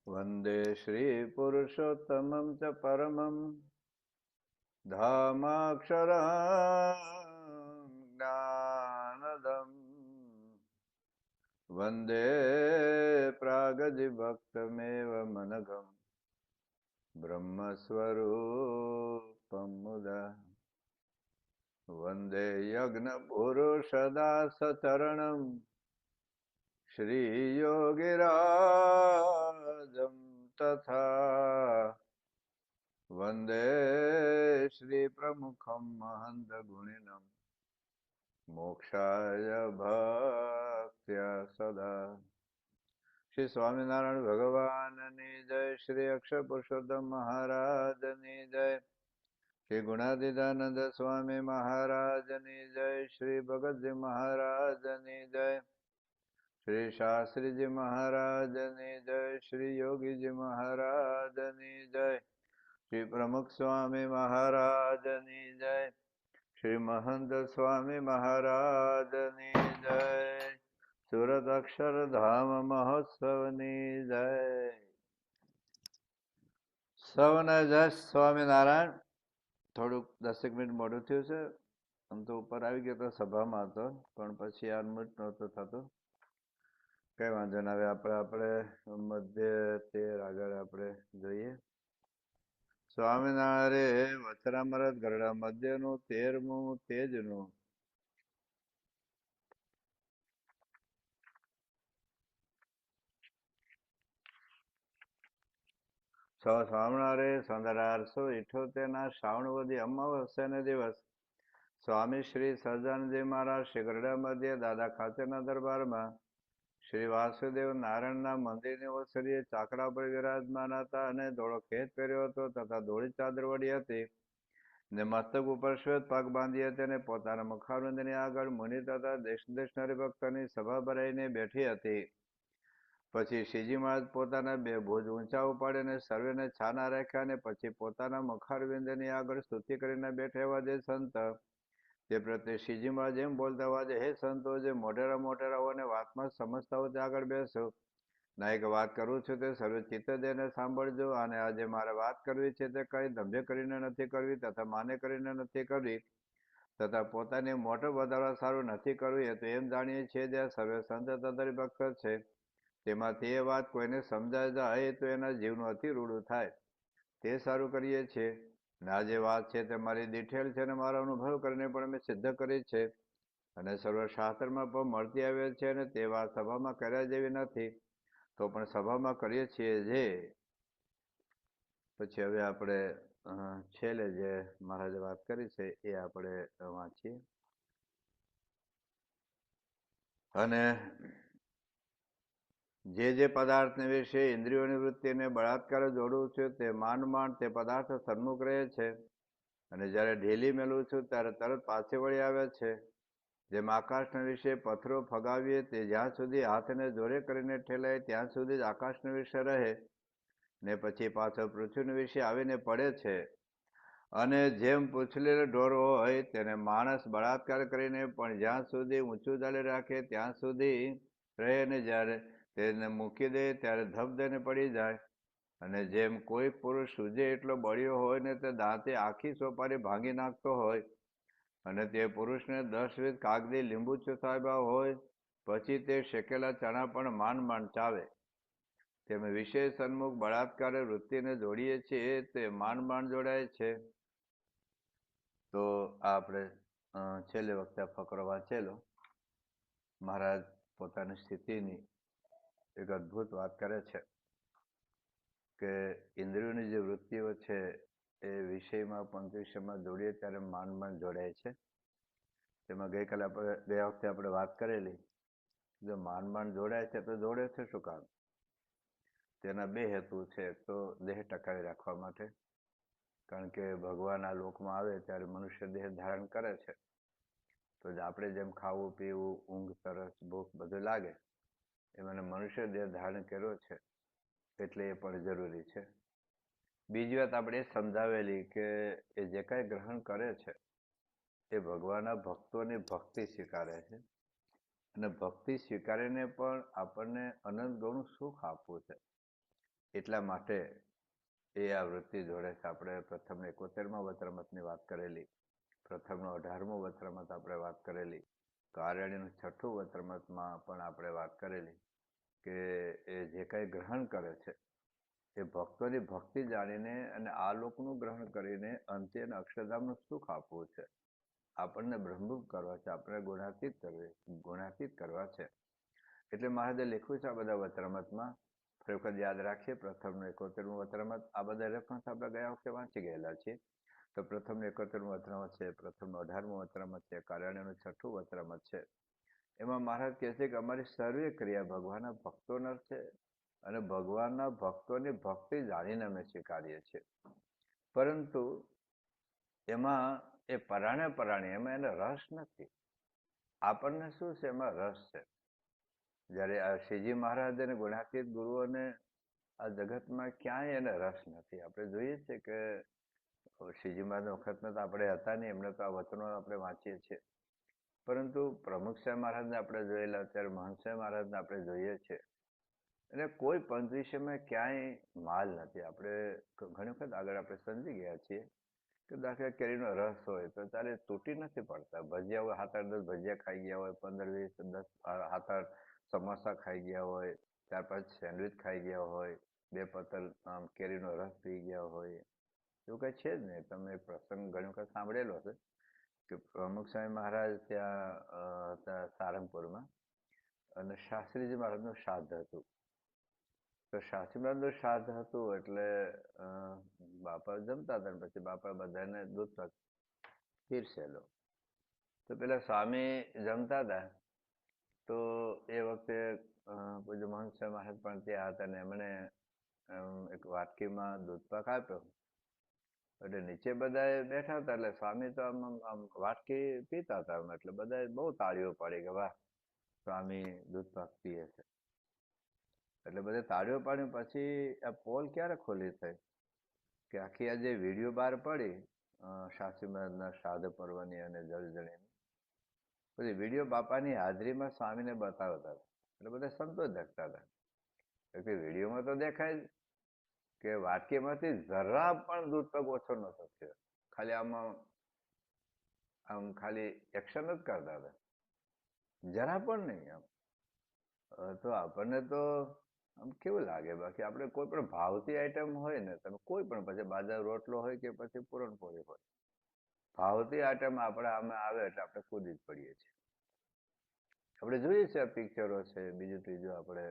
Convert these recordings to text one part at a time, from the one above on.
વંદે શ્રી પુરુષોત્તમં ચ પરમં ધામાક્ષરં જ્ઞાનદમ વંદે પ્રાગજિભક્તમેવ મનઘમ બ્રહ્મસ્વરૂપં મુદા વંદે યજ્ઞપુરુષદાસચરણં શ્રીયોગિરાજં તથા વંદે શ્રીપ્રમુખં મહંતગુણિનં મોક્ષાય ભક્ત્યા સદા. શ્રી સ્વામિનારાયણ ભગવાનની જય. શ્રી અક્ષર પુરુષોત્તમ મહારાજની જય. શ્રી ગુણાતીતાનંદ સ્વામી મહારાજની જય. શ્રી ભગતજી મહારાજની જય. શ્રી શાસ્ત્રીજી મહારાજની જય. શ્રી યોગીજી મહારાજની જય. શ્રી પ્રમુખ સ્વામી મહારાજની જય. શ્રી મહંત સ્વામી મહારાજની જય. સુરત અક્ષરધામ મહોત્સવની જય. સૌને જય સ્વામિનારાયણ. થોડુંક 10 મિનિટ મોડું થયું છે. આમ તો ઉપર આવી ગયો તો સભામાં હતો, પણ પછી અનમિટ નહોતું થતું. કઈ વાંધો ના. હવે આપણે મધ્ય 13 આગળ આપણે જોઈએ. સ્વામિનારાયણ વચરામૃત ગરડા મધ્યનું 13મું તેજનું. સ્વામિનારાયણ 1878 શ્રાવણવદી અમાવસ્યાના દિવસ સ્વામી શ્રી સહજાનંદજી મહારાજ શ્રી ગરડા મધ્ય દાદા ખાચરના દરબારમાં શ્રી વાસુદેવ નારાયણના મંદિરની ઓસરીએ ચાકડા પર વિરાજમાન હતા અને ધોળો ખેત પહેર્યો હતો તથા ધોળી ચાદર વળી હતી ને મસ્તક ઉપર શ્વેત પાક બાંધી હતી અને પોતાના મુખારવિંદની આગળ મુનિ તથા દેશ દેશના હરિભક્તોની સભા ભરાઈને બેઠી હતી. પછી શ્રીજી મહારાજ પોતાના 2 ભુજ ઊંચા ઉપાડીને સર્વેને છાના રાખ્યા અને પછી પોતાના મુખારવિંદની આગળ સ્તુતિ કરીને બેઠા એવા જે સંત તે પ્રત્યે શ્રીજી મહારાજ એમ બોલતા હોવા જે હે સંતો જે મોઢેરા મોઢેરાઓને વાતમાં સમજતા હોય તે આગળ બેસો. ના એક વાત કરું છું તે સર્વે ચિત્ત દઈને સાંભળજો. અને આજે મારે વાત કરવી છે તે કઈ ધંધે કરીને નથી કરવી તથા માને કરીને નથી કરવી તથા પોતાની મોટો વધારવા સારું નથી કરવી. એ તો એમ જાણીએ છીએ જે સર્વે સંત તથા ભક્ત છે તેમાંથી એ વાત કોઈને સમજાય જાય તો એના જીવનું અતિ રૂડું થાય તે સારું કરીએ છીએ. આ જે વાત છે તે મારી ડિટેલ છે અને મારો અનુભવ કરીને પણ અમે સિદ્ધ કરી છે અને સર્વશાસ્ત્રમાં પણ મળતી આવે છે અને તે વાત સભામાં કર્યા જેવી નથી તો પણ સભામાં કરીએ છીએ. જે પછી હવે આપણે છેલ્લે જે મહારાજે વાત કરી છે એ આપણે વાંચીએ. અને જે પદાર્થને વિશે ઇન્દ્રિયોની વૃત્તિને બળાત્કાર જોડવું છે તે માંડ તે પદાર્થ સન્મુખ રહે છે અને જ્યારે ઢીલી મેળવું છું ત્યારે તરત પાછી વળી આવે છે. જેમ આકાશના વિશે પથ્થરો ફગાવીએ તે જ્યાં સુધી હાથને જોરે કરીને ઠેલાય ત્યાં સુધી જ આકાશના વિશે રહે ને પછી પાછો પૃથ્વીના વિશે આવીને પડે છે. અને જેમ પૂછલેલો ઢોર હોય તેને માણસ બળાત્કાર કરીને પણ જ્યાં સુધી ઊંચું ચાલી રાખે ત્યાં સુધી રહે ને જ્યારે તેને મૂકી દે ત્યારે ધબ દઈને પડી જાય. અને જેમ કોઈ પુરુષ સૂજે એટલો બળ્યો હોય ને તે દાંતે આખી સોપારી ભાંગી નાખતો હોય અને તે પુરુષને 10 કાગદી લીંબુ ચૂસાવ્યા હોય પછી તે શેકેલા ચણા પણ માંડ ચાવે. તેમ વિશેષ સન્મુખ બળાત્કારે વૃત્તિને જોડીએ છીએ તે માંડ જોડાય છે. તો આપણે છેલ્લે વખતે ફકરો વાંચેલો. મહારાજ પોતાની સ્થિતિની એક અદ્ભુત વાત કરે છે કે ઇન્દ્રિયોની જે વૃત્તિઓ છે એ વિષયમાં પંચવિષયમાં જોડીએ ત્યારે માંડ જોડાય છે. તેમાં ગયા વખતે આપણે વાત કરેલી જો માંડ જોડાય છે તો જોડે છે શું કામ? તેના 2 હેતુ છે. તો દેહ ટકાવી રાખવા માટે, કારણ કે ભગવાન આ લોકમાં આવે ત્યારે મનુષ્ય દેહ ધારણ કરે છે તો આપણે જેમ ખાવું પીવું ઊંઘ તરસ ભૂખ બધું લાગે એમ મનુષ્ય દેહ ધારણ કર્યો છે એટલે એ પણ જરૂરી છે. બીજી વાત આપણે એ સમજાવેલી કે એ જે કાંઈ ગ્રહણ કરે છે એ ભગવાનના ભક્તોની ભક્તિ સ્વીકારે છે અને ભક્તિ સ્વીકારીને પણ આપણને અનંત ગણું સુખ આપવું છે. એટલા માટે એ આ વૃત્તિ જોડે છે. આપણે પ્રથમ 71માં વચરામૃતની વાત કરેલી, પ્રથમનો 18મો વચરામૃત આપણે વાત કરેલી, તો આર્યણીનું 6થું વચરામૃતમાં પણ આપણે વાત કરેલી કે એ જે કંઈ ગ્રહણ કરે છે એ ભક્તોની ભક્તિ જાણીને અને આ લોકનું ગ્રહણ કરીને અંતે એને અક્ષરધામનું સુખ આપવું છે, આપણને બ્રહ્મરૂપ કરવા છે, આપણે ગુણાતીત કરવા છે. એટલે મહારાજે લખ્યું છે આ બધા વચરામૃતમાં. ફરી વખત યાદ રાખીએ, પ્રથમનું 71મું વચરામૃત, આ બધા રેફરન્સ આપણે ગયા વખતે વાંચી ગયેલા છીએ. તો પ્રથમનું 71મું વચરામૃત છે, પ્રથમનું 18મું વચરામૃત છે, કાર્યાણીનું 6થું વચરામૃત છે. એમાં મહારાજ કહે છે કે અમારી સર્વે ક્રિયા ભગવાનના ભક્તોના છે અને ભગવાનના ભક્તોની ભક્તિ જાણીને અમે સ્વીકારીએ છીએ. પરંતુ એમાં એ પરાણે એમાં એને રસ નથી. આપણને શું છે, એમાં રસ છે. જ્યારે આ શ્રીજી મહારાજ અને ગુણાતીત ગુરુઓને આ જગતમાં ક્યાંય એને રસ નથી. આપણે જોઈએ છીએ કે શ્રીજી મહારાજ વખતમાં તો આપણે હતા નહીં, એમને તો આ વચનો આપણે વાંચીએ છીએ. પરંતુ પ્રમુખ સાહેબ મહારાજને આપણે જોયેલા, અત્યારે મહંત સાહેબ મહારાજને આપણે જોઈએ છીએ. અને કોઈ પંચ વિષયમાં ક્યાંય માલ નથી. આપણે ઘણી વખત આગળ આપણે સમજી ગયા છીએ કે દાખલા કેરીનો રસ હોય તો ત્યારે તૂટી નથી પડતા. ભજીયા હોય, 7-8-10 ભજીયા ખાઈ ગયા હોય, 15-20-10 7-8 સમોસા ખાઈ ગયા હોય, ત્યાર પછી સેન્ડવિચ ખાઈ ગયા હોય, 2 પતલ કેરીનો રસ પી ગયા હોય, એવું કઈ છે જ નહીં. તમે પ્રસંગ ઘણી વખત સાંભળેલો છે કે પ્રમુખ સ્વામી મહારાજ ત્યાં હતા સારંગપુરમાં, અને શાસ્ત્રીજી મહારાજનું શ્રાદ્ધ હતું. તો શાસ્ત્રી મહારાજનું શ્રાદ્ધ હતું એટલે બાપા જમતા હતા, પછી બાપા બધાને દૂધ પીરસેલો. તો પેલા સ્વામી જમતા હતા, તો એ વખતે પૂજ્ય મહંત સ્વામી મહારાજ પણ ત્યાં હતા, ને એમણે એક વાટકીમાં દૂધપાક આપ્યો. એટલે નીચે બધા બેઠા હતા, એટલે સ્વામી તો આમ વાટકી પીતા હતા, એટલે બધા બહુ તાળીઓ પાડી કે વાહ, સ્વામી દૂધપાક પીએ છે. એટલે બધે તાળીઓ પાડી. પછી આ પોલ ક્યારે ખોલી થઈ કે આખી આ જે વિડીયો બહાર પડી શાસ્ત્રી મહારાજના શ્રાદ્ધ પર્વની અને જળજણીની, પછી વિડીયો બાપાની હાજરીમાં સ્વામીને બતાવતા હતા. એટલે બધા સંતોષ દેખતા હતા કે વિડીયોમાં તો દેખાય જ કે વાટકીમાંથી જરા પણ દૂધપાક ઓછો નતો થયો. ખાલી આમ ખાલી એક્શન જ કરતા હતા, જરા પણ નહીં. આમ તો આપણને તો આમ કેવું લાગે. બાકી આપણે કોઈ પણ ભાવતી આઈટમ હોય ને, તમે કોઈ પણ, પછી બાજરા રોટલો હોય કે પછી પૂરણપોળી હોય, ભાવતી આઈટમ આપણે આમાં આવે એટલે આપણે કૂદી જ પડીએ છીએ. આપણે જોઈએ છીએ પિક્ચરો છે, બીજું ત્રીજું, આપણે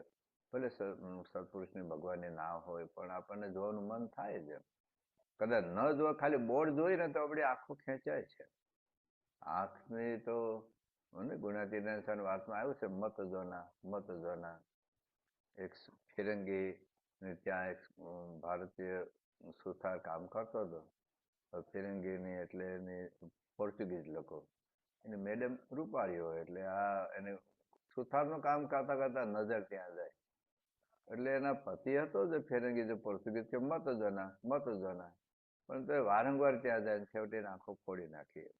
ભલે સત્પુરુષની ભગવાનની ના હોય પણ આપણને જોવાનું મન થાય જ. કદાચ ન જોવા, ખાલી બોર્ડ જોઈ ને તો આપણી આંખો ખેંચાય છે. આંખની તો ગુણાતીત વાતમાં આવ્યું છે, મત જોના. એક ફિરંગી ત્યાં એક ભારતીય સુથાર કામ કરતો હતો. ફિરંગીની એટલે એની પોર્ટુગીઝ લોકો, એની મેડમ રૂપાળી હોય, એટલે આ એને સુથારનું કામ કરતા કરતા નજર ત્યાં જાય. એટલે એના પતિ હતો જે ફિરંગી, જે પોર્ટુગીઝ, કે મત જોના, પણ તો વારંવાર ત્યાં જાય, છેવટે આંખો ફોડી નાખી.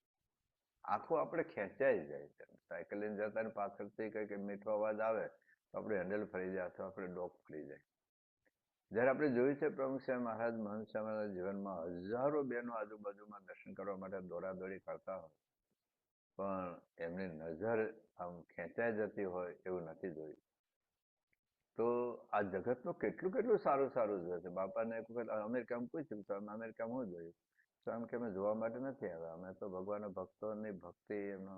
આંખો આપણે ખેંચાઈ જાય છે. સાયકલ લઈને જતા પાછળથી કઈક મીઠો અવાજ આવે તો આપણે હેન્ડલ ફરી જાય અથવા આપણે ડોક ફરી જાય. જયારે આપણે જોયું છે પ્રમુખ સ્વામી મહારાજ, મહંત સ્વામી મહારાજ જીવનમાં હજારો બહેનો આજુબાજુમાં દર્શન કરવા માટે દોડાદોડી કરતા હોય, પણ એમની નજર આમ ખેંચાઈ જતી હોય એવું નથી જોયું. તો આ જગતનું કેટલું સારું જોયું છે. બાપાને એક વખત અમેરિકામાં પૂછ્યું તો અમેરિકામાં હું જોયું, તો એમ કે અમે જોવા માટે નથી આવ્યા, અમે તો ભગવાનના ભક્તોની ભક્તિ, એમનો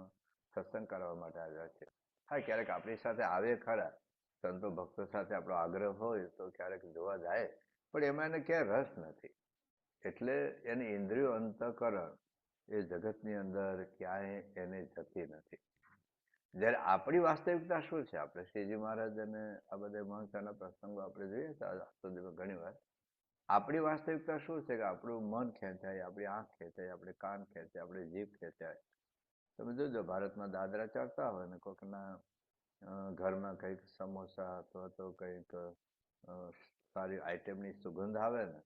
સત્સંગ કરવા માટે આવ્યા છે. હા, ક્યારેક આપણી સાથે આવે ખરા, સંતો ભક્તો સાથે આપણો આગ્રહ હોય તો ક્યારેક જોવા જાય, પણ એમાં એને ક્યાંય રસ નથી. એટલે એની ઇન્દ્રિયો અંતઃકરણ એ જગતની અંદર ક્યાંય એને જતી નથી. જયારે આપણી વાસ્તવિકતા શું છે, આપણે શ્રીજી મહારાજ અને આ બધા મહંતના પ્રસંગો આપણે જોઈએ છીએ ઘણી વાર, આપણી વાસ્તવિકતા શું છે કે આપણું મન ખેંચાય, આપણી આંખ ખેંચાય, આપણે કાન ખેંચાય, આપણી જીભ ખેંચાય. તમે જોજો, ભારતમાં દાદરા ચડતા હોય ને કોઈકના ઘરમાં કંઈક સમોસા અથવા તો કંઈક સારી આઈટમની સુગંધ આવે ને,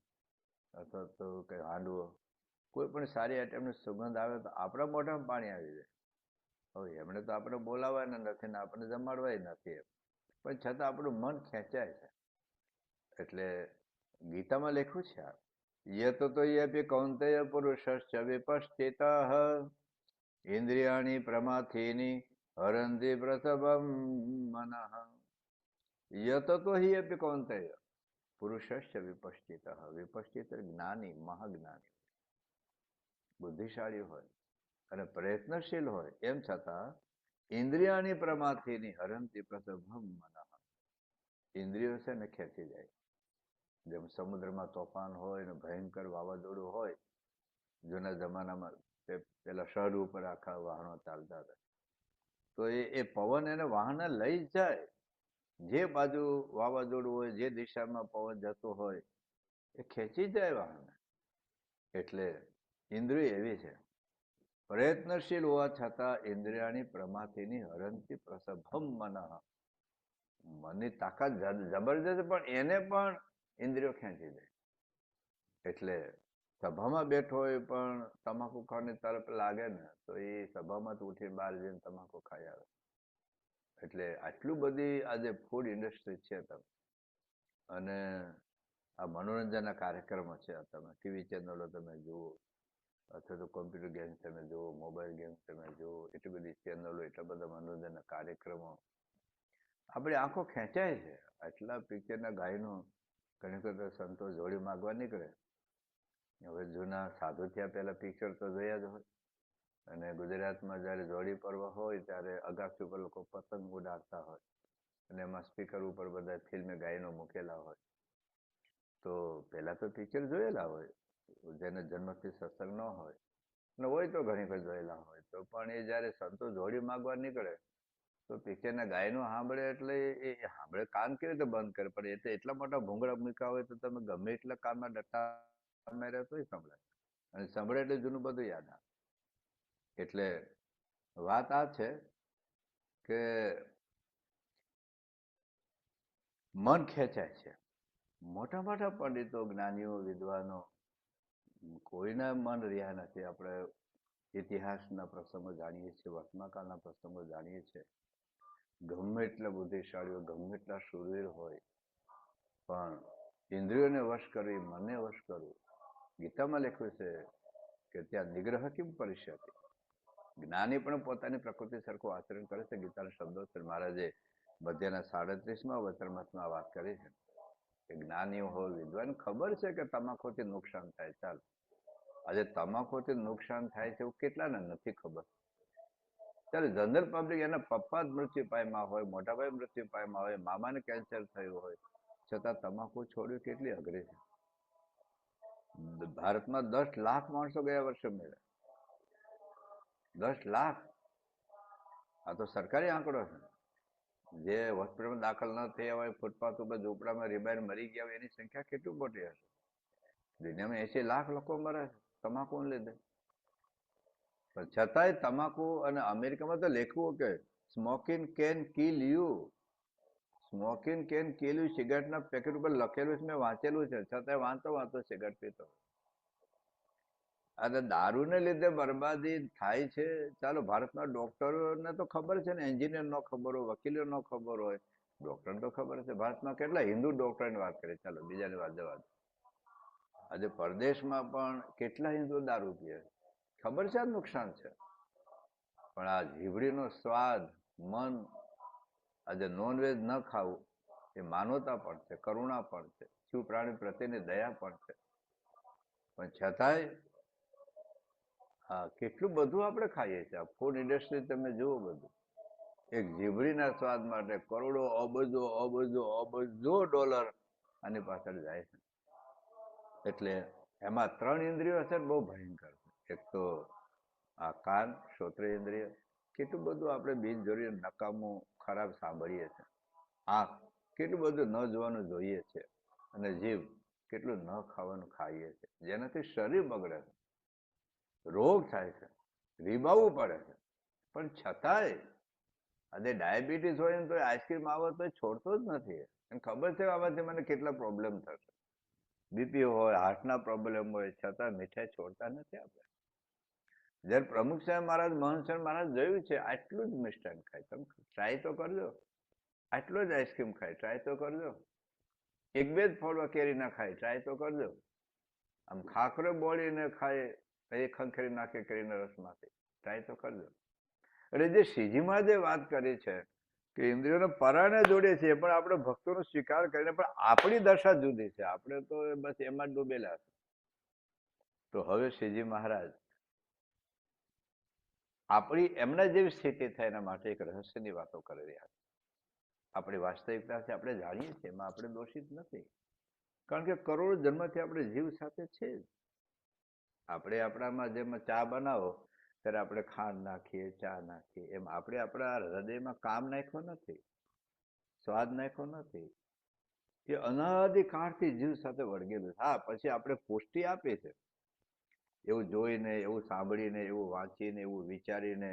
અથવા તો કંઈ હાંડવો, કોઈ પણ સારી આઈટમની સુગંધ આવે તો આપણા મોઢામાં પાણી આવી જાય. હવે એમણે તો આપણે બોલાવવાના નથી ને આપણને જમાડવાય નથી, પણ છતાં આપણું મન ખેંચાય છે. એટલે ગીતામાં લખ્યું છે યત તો યપી કૌંતેય પુરુષશ્ચ વિપશ્ચિતઃ ઇન્દ્રિયાણી પ્રમાથીની હરંતિ પ્રસભમ મનઃ યત તો હિ અપી કૌંતેય પુરુષશ્ચ વિપશ્ચિતઃ વિપશ્ચિત જ્ઞાની મહાજ્ઞાની બુદ્ધિશાળી હોય અને પ્રયત્નશીલ હોય એમ છતાં ઇન્દ્રિયાની પ્રમાથીની હરંતિ પ્રસભમ મનઃ ઇન્દ્રિયો છે ને ખેંચી જાય. જેમ સમુદ્રમાં તોફાન હોય ને ભયંકર વાવાઝોડું હોય, જૂના જમાનામાં પેલા શહેર ઉપર આખા વાહનો ચાલતા હતા, તો એ પવન એને વાહને લઈ જાય. જે બાજુ વાવાઝોડું હોય, જે દિશામાં પવન જતો હોય એ ખેંચી જાય વાહને. એટલે ઇન્દ્રિય એવી છે, પ્રયત્નશીલ હોવા છતાં ઇન્દ્રિયાની પ્રમાથીની હરંતી પ્રસભમ મનઃ, મનની તાકાત જબરજસ્ત, પણ એને પણ ઇન્દ્રિયો ખેંચી જાય. એટલે સભામાં બેઠો હોય પણ તમાકુ ખાવાની તરફ લાગે ને તો એ સભામાં ઉઠીને બહાર જઈને તમાકુ ખાઈ આવે. એટલે આટલું બધી આજે ફૂડ ઇન્ડસ્ટ્રી છે. તમે અને આ મનોરંજનના કાર્યક્રમો છે, તમે ટીવી ચેનલો તમે જુઓ અથવા તો કોમ્પ્યુટર ગેમ્સ તમે જુઓ, મોબાઈલ ગેમ્સ તમે જુઓ, એટલી બધી ચેનલો, એટલા બધા મનોરંજનના કાર્યક્રમો, આપણી આંખો ખેંચાય છે. આટલા પિક્ચરના ગાયનો ઘણી વખત સંતો જોડી માગવા નીકળે. હવે જૂના સાધુ થયા પહેલા પિક્ચર તો જોયા જ હોય, અને ગુજરાતમાં જયારે જોડી પર્વ હોય ત્યારે અગાસી ઉપર લોકો પતંગ ઉડાડતા હોય અને એમાં સ્પીકર ઉપર બધા ફિલ્મ ગાયનો મૂકેલા હોય. તો પહેલા તો પિક્ચર જોયેલા હોય, જેને જન્મથી સત્સંગ ન હોય અને હોય તો ઘણી વખત જોયેલા હોય, તો પણ એ જયારે સંતો જોડી માગવા નીકળે તો પિક્ચરના ગાયનો સાંભળે એટલે એ સાંભળે, કાન કેવી રીતે બંધ કરે, પણ એ તો એટલા મોટા ભૂંગળા મૂક્યા હોય તો તમે ગમે એટલા કાનમાં ડટ્ટા માર્યા તોય સંભળાય, અને સંભળે એટલે જૂનું બધું યાદ આવે. એટલે વાત આ છે કે મન ખેંચાય છે. મોટા મોટા પંડિતો, જ્ઞાનીઓ, વિદ્વાનો, કોઈના મન રહ્યા નથી. આપણે ઇતિહાસના પ્રસંગો જાણીએ છીએ, વર્તમાનકાળના પ્રસંગો જાણીએ છીએ. ગમે એટલા બુદ્ધિશાળીઓ, ગમે એટલા શૂરવીર હોય, પણ ઇન્દ્રિયોને વશ કરવી, મનને વશ કરવું, ગીતામાં લખ્યું છે કે ત્યાં નિગ્રહ કેમ કરી શકે. જ્ઞાની પણ પોતાની પ્રકૃતિ સરખું આચરણ કરે છે. ગીતાના શબ્દો છે મહારાજે મધ્યના 37માં વચનામૃતમાં વાત કરી છે કે જ્ઞાનીઓ હોય, વિદ્વાન, ખબર છે કે તમાકુથી નુકસાન થાય. ચાલો, આજે તમાકુથી નુકસાન થાય છે એવું કેટલાને નથી ખબર. ત્યારે જનરલ પબ્લિક, એના પપ્પા જ મૃત્યુ પામ્યા હોય, મોટાભાઈ મૃત્યુ પામ્યા હોય, મામાને કેન્સર થયું હોય, છતાં તમાકુ છોડ્યું કેટલી અઘરી છે. ભારતમાં 10 લાખ માણસો ગયા વર્ષે મળ્યા. 10 લાખ. આ તો સરકારી આંકડો છે. જે હોસ્પિટલમાં દાખલ ન થયા હોય, ફૂટપાથ ઉપર ઝૂંપડામાં રીબાઈને મરી ગયા હોય, એની સંખ્યા કેટલી મોટી હશે. દુનિયામાં 80 લાખ લોકો મરે છે તમાકુને લીધે. પણ છતાંય તમાકુ, અને અમેરિકામાં તો લખ્યું કે smoking can kill you, smoking can kill you, સિગારેટના પેકેટ ઉપર લખેલું છે, મેં વાંચેલું છે, છતાંય વાંચતો સિગારેટ પીતો. અને દારૂને લીધે બરબાદી થાય છે. ચાલો, ભારતના ડોક્ટરોને તો ખબર છે ને, એન્જિનિયર ન ખબર હોય, વકીલો ન ખબર હોય, ડોક્ટરને તો ખબર છે. ભારતમાં કેટલા હિન્દુ ડોક્ટરની વાત કરીએ, ચાલો બીજાની વાત જવા દો. આજે પરદેશમાં પણ કેટલા હિન્દુ દારૂ પીએ, ખબર છે આ નુકસાન છે. પણ આ જીભડીનો સ્વાદ, મન, આજે નોનવેજ ન ખાવું એ માનવતા પણ છે, કરુણા પણ છે, જીવ પ્રાણી પ્રત્યેની દયા પણ છે. પણ છતાંય હા, કેટલું બધું આપણે ખાઈએ છીએ. આ ફૂડ ઇન્ડસ્ટ્રી તમે જુઓ, બધું એક જીભડીના સ્વાદ માટે કરોડો, અબજો અબજો અબજો ડોલર આની પાછળ જાય છે. એટલે એમાં 3 ઇન્દ્રિયો છે, બહુ ભયંકર છે. એક તો આ કાન, શ્રોત્રેય ઇન્દ્રિય, કેટલું બધું આપણે બિનજરૂરી નકામું ખરાબ સાંભળીએ છીએ. આંખ, કેટલું બધું ન જોવાનું જોઈએ છે. અને જીભ, કેટલું ન ખાવાનું ખાઈએ છીએ, જેનાથી શરીર બગડે છે, રોગ થાય છે, રીબાવવું પડે છે. પણ છતાંય આજે ડાયાબિટીસ હોય ને તો આઈસ્ક્રીમ આવે તો છોડતો જ નથી. એને ખબર છે આમાંથી મને કેટલા પ્રોબ્લેમ થશે. બીપી હોય, હાર્ટના પ્રોબ્લેમ હોય, છતાં મીઠાઈ છોડતા નથી આપણે. જયારે પ્રમુખ સાહેબ મહારાજ, મહંત સાહેબ મહારાજ જોયું છે, આટલું જ મિષ્ટાન ખાય. તમે ટ્રાય તો કરજો, આટલો જ આઈસ્ક્રીમ ખાય, ટ્રાય તો કરજો. એક બે જ ફળમાં કેરી ના ખાય, ટ્રાય તો કરજો. આમ ખાખરો બોળીને ખાય, એ ખંખેરી નાખે કેરીના રસમાંથી, ટ્રાય તો કરજો. એટલે જે શ્રીજીમાં જે વાત કરી છે કે ઇન્દ્રિયોને પરાણે જોડે છે, પણ આપણે ભક્તોનો સ્વીકાર કરીને, પણ આપણી દશા જુદી છે. આપણે તો બસ એમાં જ ડૂબેલા છે. તો હવે શ્રીજી મહારાજ આપણી એમના જેવી સ્થિતિ થાય એના માટે એક રહસ્યની વાતો કરી રહ્યા છે. આપણી વાસ્તવિકતા છે, આપણે જાણીએ છીએ, એમાં આપણે દોષિત નથી. કારણ કે કરોડો જન્મથી આપણે જીવ સાથે છે જ. આપણે આપણામાં જેમ ચા બનાવો ત્યારે આપણે ખાંડ નાખીએ, ચા નાખીએ, એમ આપણે આપણા હૃદયમાં કામ નાખ્યો નથી, સ્વાદ નાખ્યો નથી. એ અનાદિકાળથી જીવ સાથે વળગેલું. હા, પછી આપણે પુષ્ટિ આપીએ છે, એવું જોઈને, એવું સાંભળીને, એવું વાંચીને, એવું વિચારીને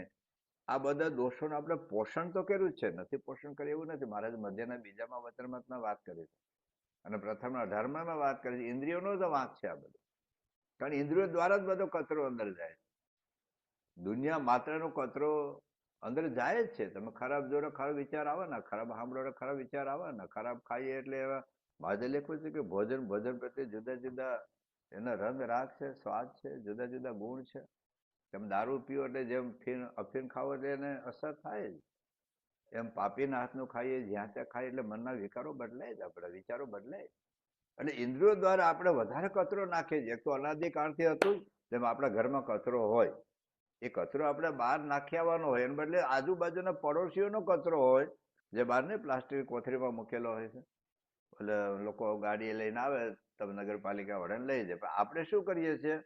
આ બધા દોષોને આપણે પોષણ તો કર્યું જ છે, નથી પોષણ કર્યું એવું નથી. મહારાજ મધ્યના બીજામાં વચનામૃતમાં વાત કરી છે અને પ્રથમના 18માં વાત કરી છે. ઇન્દ્રિયોનો જ વાંક છે આ બધો. કારણ ઇન્દ્રિયો દ્વારા જ બધો કચરો અંદર જાય. દુનિયા માત્રનો કચરો અંદર જાય જ છે. તમે ખરાબ જોડે ખરાબ વિચાર આવે ને, ખરાબ સાંભળો ખરાબ વિચાર આવે ને, ખરાબ ખાઈએ એટલે એવા માજે લખ્યું છે કે ભોજન પ્રત્યે જુદા જુદા એના રંગ રાગ છે, સ્વાદ છે, જુદા જુદા ગુણ છે. તમે દારૂ પીઓ એટલે જેમ અફીણ ખાવો એટલે એને અસર થાય જ, એમ પાપીના હાથનું ખાઈએ, જ્યાં ત્યાં ખાઈએ એટલે મનના વિકારો બદલાય જ, આપણા વિચારો બદલાય. અને ઇન્દ્રિયો દ્વારા આપણે વધારે કચરો નાખીએ છીએ. એક તો અનાદિકાળથી હતું, જેમ આપણા ઘરમાં કચરો હોય, એ કચરો આપણે બહાર નાખી આવવાનો હોય, એને બદલે આજુબાજુના પડોશીઓનો કચરો હોય, જે બહારની પ્લાસ્ટિક કોથળીમાં મૂકેલો હોય છે. એટલે લોકો ગાડી લઈને આવે, તમે નગરપાલિકા વાળાને લઈ જાય. પણ આપણે શું કરીએ છીએ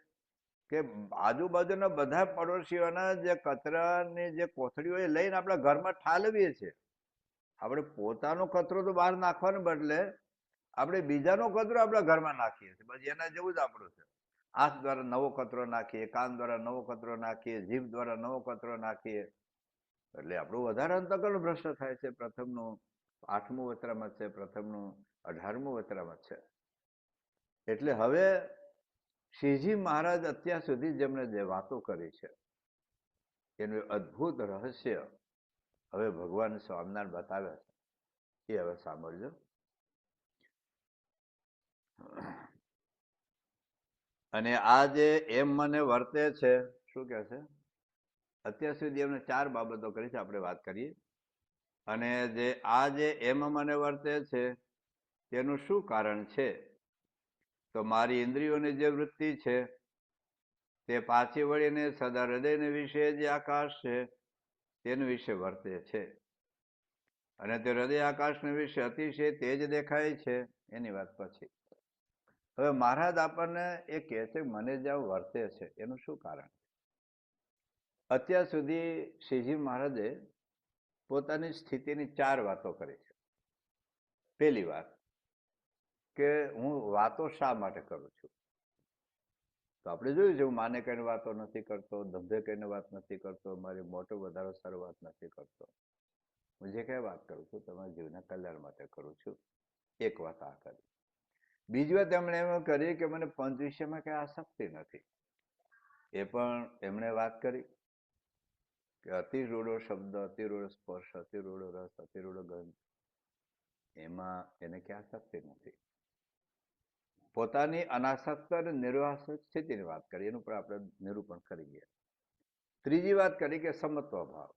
કે આજુબાજુના બધા પડોશીઓના જે કચરાની જે કોથળીઓ એ લઈને આપણા ઘરમાં ઠાલવીએ છીએ. આપણે પોતાનો કચરો તો બહાર નાખવાને બદલે આપણે બીજાનો કચરો આપણા ઘરમાં નાખીએ છીએ. બસ એના જેવું જ આપણું છે. આંખ દ્વારા નવો કચરો નાખીએ, કાન દ્વારા નવો કચરો નાખીએ, જીભ દ્વારા નવો કચરો નાખીએ, એટલે આપણું વધારે અંતઃકરણ ભ્રષ્ટ થાય છે. પ્રથમનું 8મું વચનામૃત છે, પ્રથમનું 18મું વચનામૃત છે. એટલે હવે શ્રીજી મહારાજ અત્યાર સુધી જેમણે જે વાતો કરી છે એનું અદ્ભુત રહસ્ય હવે ભગવાન સ્વામિનારાયણ બતાવ્યા છે, એ હવે સાંભળજો. અને આ જે એમ મને વર્તે છે, શું કે છે, અત્યાર સુધી એમને 4 બાબતો કરી છે, આપણે વાત કરીએ. અને જે આ જે એમ મને વર્તે છે તેનું શું કારણ છે? તો મારી ઇન્દ્રિયોની જે વૃત્તિ છે તે પાછી વળીને સદા હૃદયને વિશે જે આકાશ છે તેના વિશે વર્તે છે. અને તે હૃદય આકાશને વિશે અતિશય તેજ દેખાય છે. એની વાત પછી હવે મહારાજ આપણને એ કહે છે મને જ્યાં વર્તે છે એનું શું કારણ? અત્યાર સુધી શ્રીજી મહારાજે પોતાની સ્થિતિની 4 વાતો કરી છે. પહેલી વાત કે હું વાતો શા માટે કરું છું? તો આપણે જોયું છે, હું માને કઈને વાતો નથી કરતો, ધંધે કઈને વાત નથી કરતો, મારી મોટો વધારો સારો વાત નથી કરતો. હું જે કઈ વાત કરું છું તમારા જીવના કલ્યાણ માટે કરું છું. એક વાત આ કરી. બીજી વાત એમણે એમ કરી કે મને પંચ વિષયમાં કઈ આસક્તિ નથી. એ પણ એમણે વાત કરી કે અતિરૂઢો શબ્દ, અતિરૂઢો સ્પર્શ, અતિરૂઢો રસ, અતિરૂઢો ગંધ, એમાં એને ક્યાં આસક્તિ નથી. પોતાની અનાસક્ત અને નિર્વાસક સ્થિતિની વાત કરી, એનું પણ આપણે નિરૂપણ કરી ગયા. ત્રીજી વાત કરી કે સમત્વ ભાવ,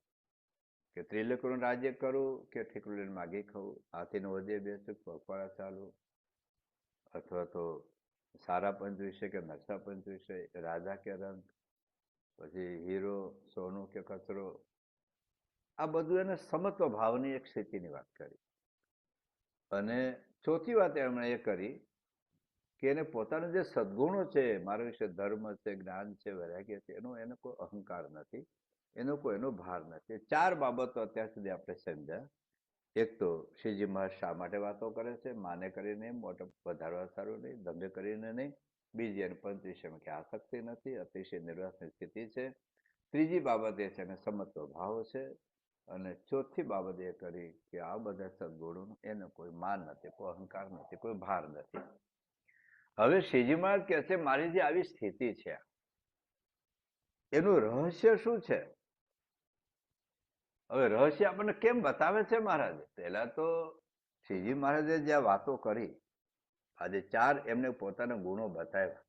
કે ત્રિલોકનું રાજ્ય કરું કે ઠીકરું લઈને માગી ખાવું, હાથીને વધે બેસું, પગપાળા ચાલુ, અથવા તો સારા પંચ વિશે કે નકશા પંચ વિશે, રાજા કે રંગ, પછી હીરો, સોનું કે કચરો, આ બધું એને સમત્વ ભાવની એક સ્થિતિની વાત કરી. અને ચોથી વાત એમણે એ કરી કે એને પોતાના જે સદગુણો છે, મારા વિશે ધર્મ છે, જ્ઞાન છે, વૈરાગ્ય છે, એનો કોઈ અહંકાર નથી, એનો કોઈ એનો ભાર નથી. 4 બાબતો અત્યાર સુધી આપણે સમજ્યા. એક તો શ્રીજી મહારાજ શા માટે વાતો કરે છે, માને કરીને મોટો વધારવા સારું નહીં, ધંધે કરીને નહીં. બીજી એને પંચ વિષયમાં કે આસક્તિ નથી, અતિશય નિર્વાસની સ્થિતિ છે. ત્રીજી બાબત એ છે એને સમત્વ ભાવ છે. અને ચોથી બાબત એ કરી કે આ બધા સદગુણો એનો કોઈ માન નથી, કોઈ અહંકાર નથી, કોઈ ભાર નથી. હવે શ્રીજી મહારાજ કહે છે મારી જે આવી સ્થિતિ છે એનું રહસ્ય શું છે? હવે રહસ્ય આપણને કેમ બતાવે છે મહારાજ? પહેલા તો શ્રીજી મહારાજે જ્યાં વાતો કરી આજે 4 એમને પોતાના ગુણો બતાવ્યા.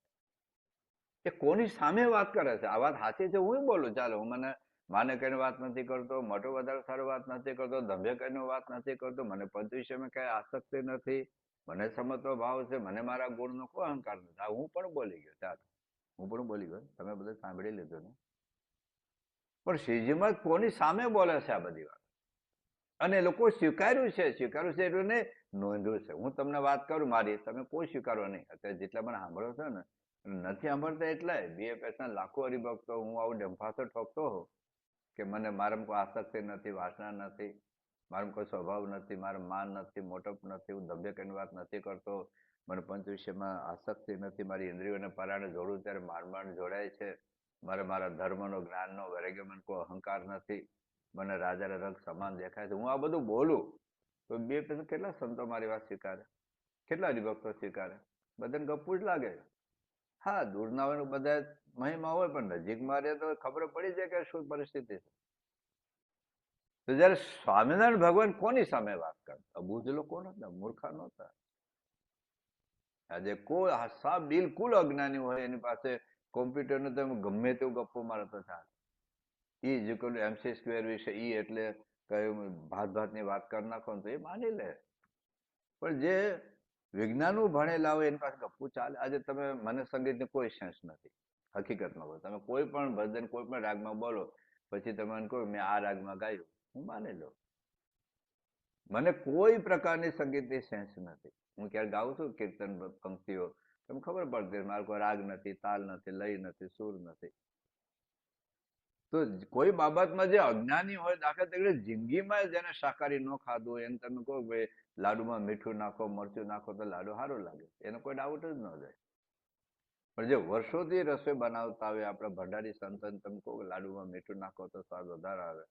એ કોની સામે વાત કરે છે? આ વાત સાચી છે હું બોલું, ચાલો હું મને માને કઈને વાત નથી કરતો, મોટો વધારે સારો વાત નથી કરતો, ધંધે કઈને વાત નથી કરતો, મને પદ વિષયમાં કઈ આસક્તિ નથી, મને સમજતો ભાવ છે, મને મારા ગુણનો કોઈ અહંકાર નથી. આ હું પણ બોલી ગયો, ચાલો હું પણ બોલી ગયો, તમે બધું સાંભળી લીધું ને. પણ શ્રીજીમાં કોની સામે બોલે છે આ બધી વાત? અને લોકો સ્વીકાર્યું છે એટલે ને નોંધ્યું છે. હું તમને વાત કરું મારી, તમે કોઈ સ્વીકારો નહીં. અત્યારે જેટલા મને સાંભળો છો ને, નથી સાંભળતા એટલાય BFS ના લાખો હરિભક્તો હું આવું ડંફાસો ઠોકતો હોઉં કે મને મારામાં કોઈ આસક્તિ નથી, વાસના નથી, મારામાં કોઈ સ્વભાવ નથી, મારા માન નથી, મોટપ નથી, હું ધંધે કઈ વાત નથી કરતો, મને પંચ વિષયમાં આસક્તિ નથી, મારી ઇન્દ્રિયોને પરાણે જોડું ત્યારે માંડ જોડાય છે, મારા ધર્મનો, જ્ઞાનનો, વૈરાગ્યમાં કોઈ અહંકાર નથી, મને રાજાના રંગ સમાન દેખાય છે. હું આ બધું બોલું તો બે પછી કેટલા સંતો મારી વાત સ્વીકારે, કેટલા હરિભક્તો સ્વીકારે? બધાને ગપ્પુ જ લાગે. હા, દૂરના હોય બધા મહિમા હોય, પણ નજીકમાં રહે તો ખબર પડી જાય કે શું પરિસ્થિતિ છે. તો જયારે સ્વામિનારાયણ ભગવાન કોની સામે વાત કરતા? બુદ્ધ લોકો નતા, મૂર્ખા નહોતા. આજે કોઈ બિલકુલ અજ્ઞાની હોય એની પાસે કોમ્પ્યુટર ને તમે ગમે તેવું ગપ્પો મારો તો ચાલે. MC² વિશે એટલે ભાતની વાત કરી નાખો તો એ માની લે. પણ જે વિજ્ઞાનું ભણેલા હોય એની પાસે ગપ્પુ ચાલે. આજે તમે મને સંગીતની કોઈ સેન્સ નથી, હકીકતમાં બોલો, તમે કોઈ પણ ભજન કોઈ પણ રાગમાં બોલો, પછી તમે મને કહો મેં આ રાગમાં ગાયું, હું માની લો. મને કોઈ પ્રકારની સંગીતની સેન્સ નથી. હું ક્યારે ગાઉં છું કીર્તન પંક્તિઓ, તમને ખબર પડતી મારો કોઈ રાગ નથી, તાલ નથી, લય નથી, સુર નથી. તો કોઈ બાબતમાં જે અજ્ઞાની હોય, દાખલા તરીકે જિંદગીમાં જેને શાકાહારી ન ખાધું હોય એને તમે કહો ભાઈ લાડુમાં મીઠું નાખો, મરચું નાખો તો લાડુ સારો લાગે, એનો કોઈ ડાઉટ જ ન જાય. પણ જે વર્ષોથી રસોઈ બનાવતા હોય આપણા ભંડારી સંતન તમે કહો લાડુમાં મીઠું નાખો તો સ્વાદ વધારે આવે,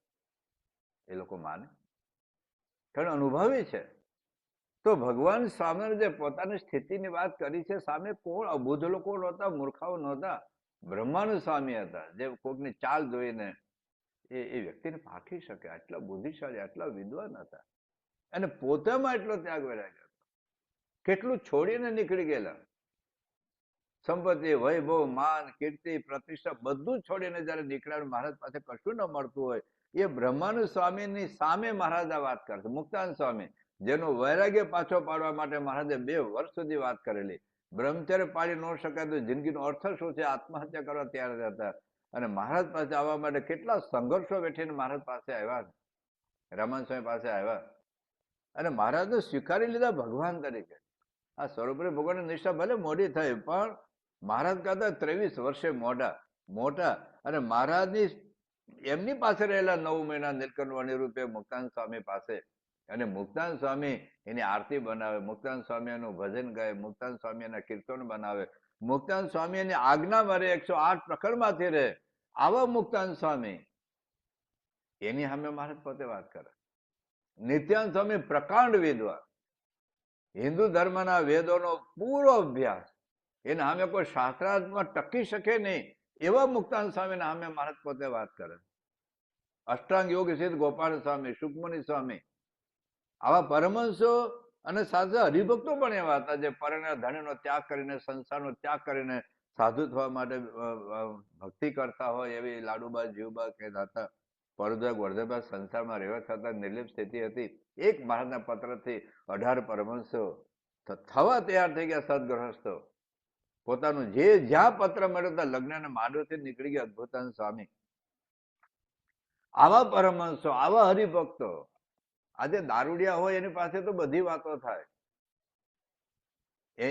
એ લોકો માને? કારણ અનુભવી છે. તો ભગવાન સામે જે પોતાની સ્થિતિની વાત કરી છે, સામે કોણ? અબુધ લોકો નહોતા, મૂર્ખાઓ નહોતા, બ્રહ્માનંદ સ્વામી હતા, જે કોકની ચાલ જોઈને એ વ્યક્તિને પાઠી શકે, આટલા બુદ્ધિશાળી, આટલા વિદ્વાન હતા, અને પોતામાં એટલો ત્યાગ વૈરાગ્ય હતો. કેટલું છોડીને નીકળી ગયેલા, સંપત્તિ, વૈભવ, માન, કીર્તિ, પ્રતિષ્ઠા બધું છોડીને જયારે નીકળ્યા, મહારાજ પાસે કશું ન મળતું હોય, એ બ્રહ્માનંદ સ્વામીની સામે મહારાજ વાત કરશે. મુક્તાનંદ સ્વામી, જેનો વૈરાગ્ય પાછો પાડવા માટે મહારાજે 2 વર્ષ સુધી વાત કરેલી. બ્રહ્મચર્ય પાડી ન શકાય તો જિંદગીનો અર્થ શું છે, આત્મહત્યા કરવા તૈયાર હતા. અને મહારાજ પાસે આવવા માટે કેટલા સંઘર્ષો વેઠીને મહારાજ પાસે આવ્યા, રમણ સ્વામી પાસે આવ્યા, અને મહારાજને સ્વીકારી લીધા ભગવાન તરીકે. આ સર્વોપરી ભગવાનની નિષ્ઠા ભલે મોડી થઈ, પણ મહારાજ કરતા 23 વર્ષે મોટા. અને મહારાજની એમની પાસે રહેલા 9 મહિના નીલકંઠ રૂપે મુક્તાનંદ સ્વામી પાસે, અને મુક્તાનંદ સ્વામી એની આરતી બનાવે, મુક્તાનંદ સ્વામી એનું ભજન ગાય, મુક્તાનંદ સ્વામી એના કીર્તન બનાવે, મુક્તાનંદ સ્વામી એની આજ્ઞા મારે 108 પ્રખરમાંથી રહે, આવા મુક્તાનંદ સ્વામી એની સામે મહારાજ પોતે વાત કરે. નિત્યાનંદ સ્વામી પ્રકાંડ વિદ્વાન, હિન્દુ ધર્મના વેદોનો પૂરો અભ્યાસ, એના સામે કોઈ શાસ્ત્રાર્થમાં ટકી શકે નહીં, એવા મુક્તાનંદ સ્વામીના સામે મહારાજ પોતે વાત કરે. અષ્ટાંગ યોગ સિદ્ધ ગોપાલ સ્વામી, સુખમણી સ્વામી, આવા પરમહંસો અને સાથે હરિભક્તો પણ એવા હતા જે પરણેલા ધણીનો ત્યાગ કરીને, સંસારનો ત્યાગ કરીને સાધુ થવા માટે ભક્તિ કરતા હોય, એવી લાડુબા, જીવબા કહેતા હતા. પરદોગ વર્ધબા સંસારમાં રહેવા છતાં નિર્લિપ્ત સ્થિતિ હતી. એક મહારાજના પત્રથી 18 પરમહંસો થવા તૈયાર થઈ ગયા, સદગ્રહસ્થો. પોતાનું જે જ્યાં પત્ર મળ્યો ત્યાં લગ્ન માંડવથી નીકળી ગયા અદભુતાનંદ સ્વામી. આવા પરમહંસો, આવા હરિભક્તો. આજે દારૂડિયા હોય એની પાસે તો બધી વાતો થાય,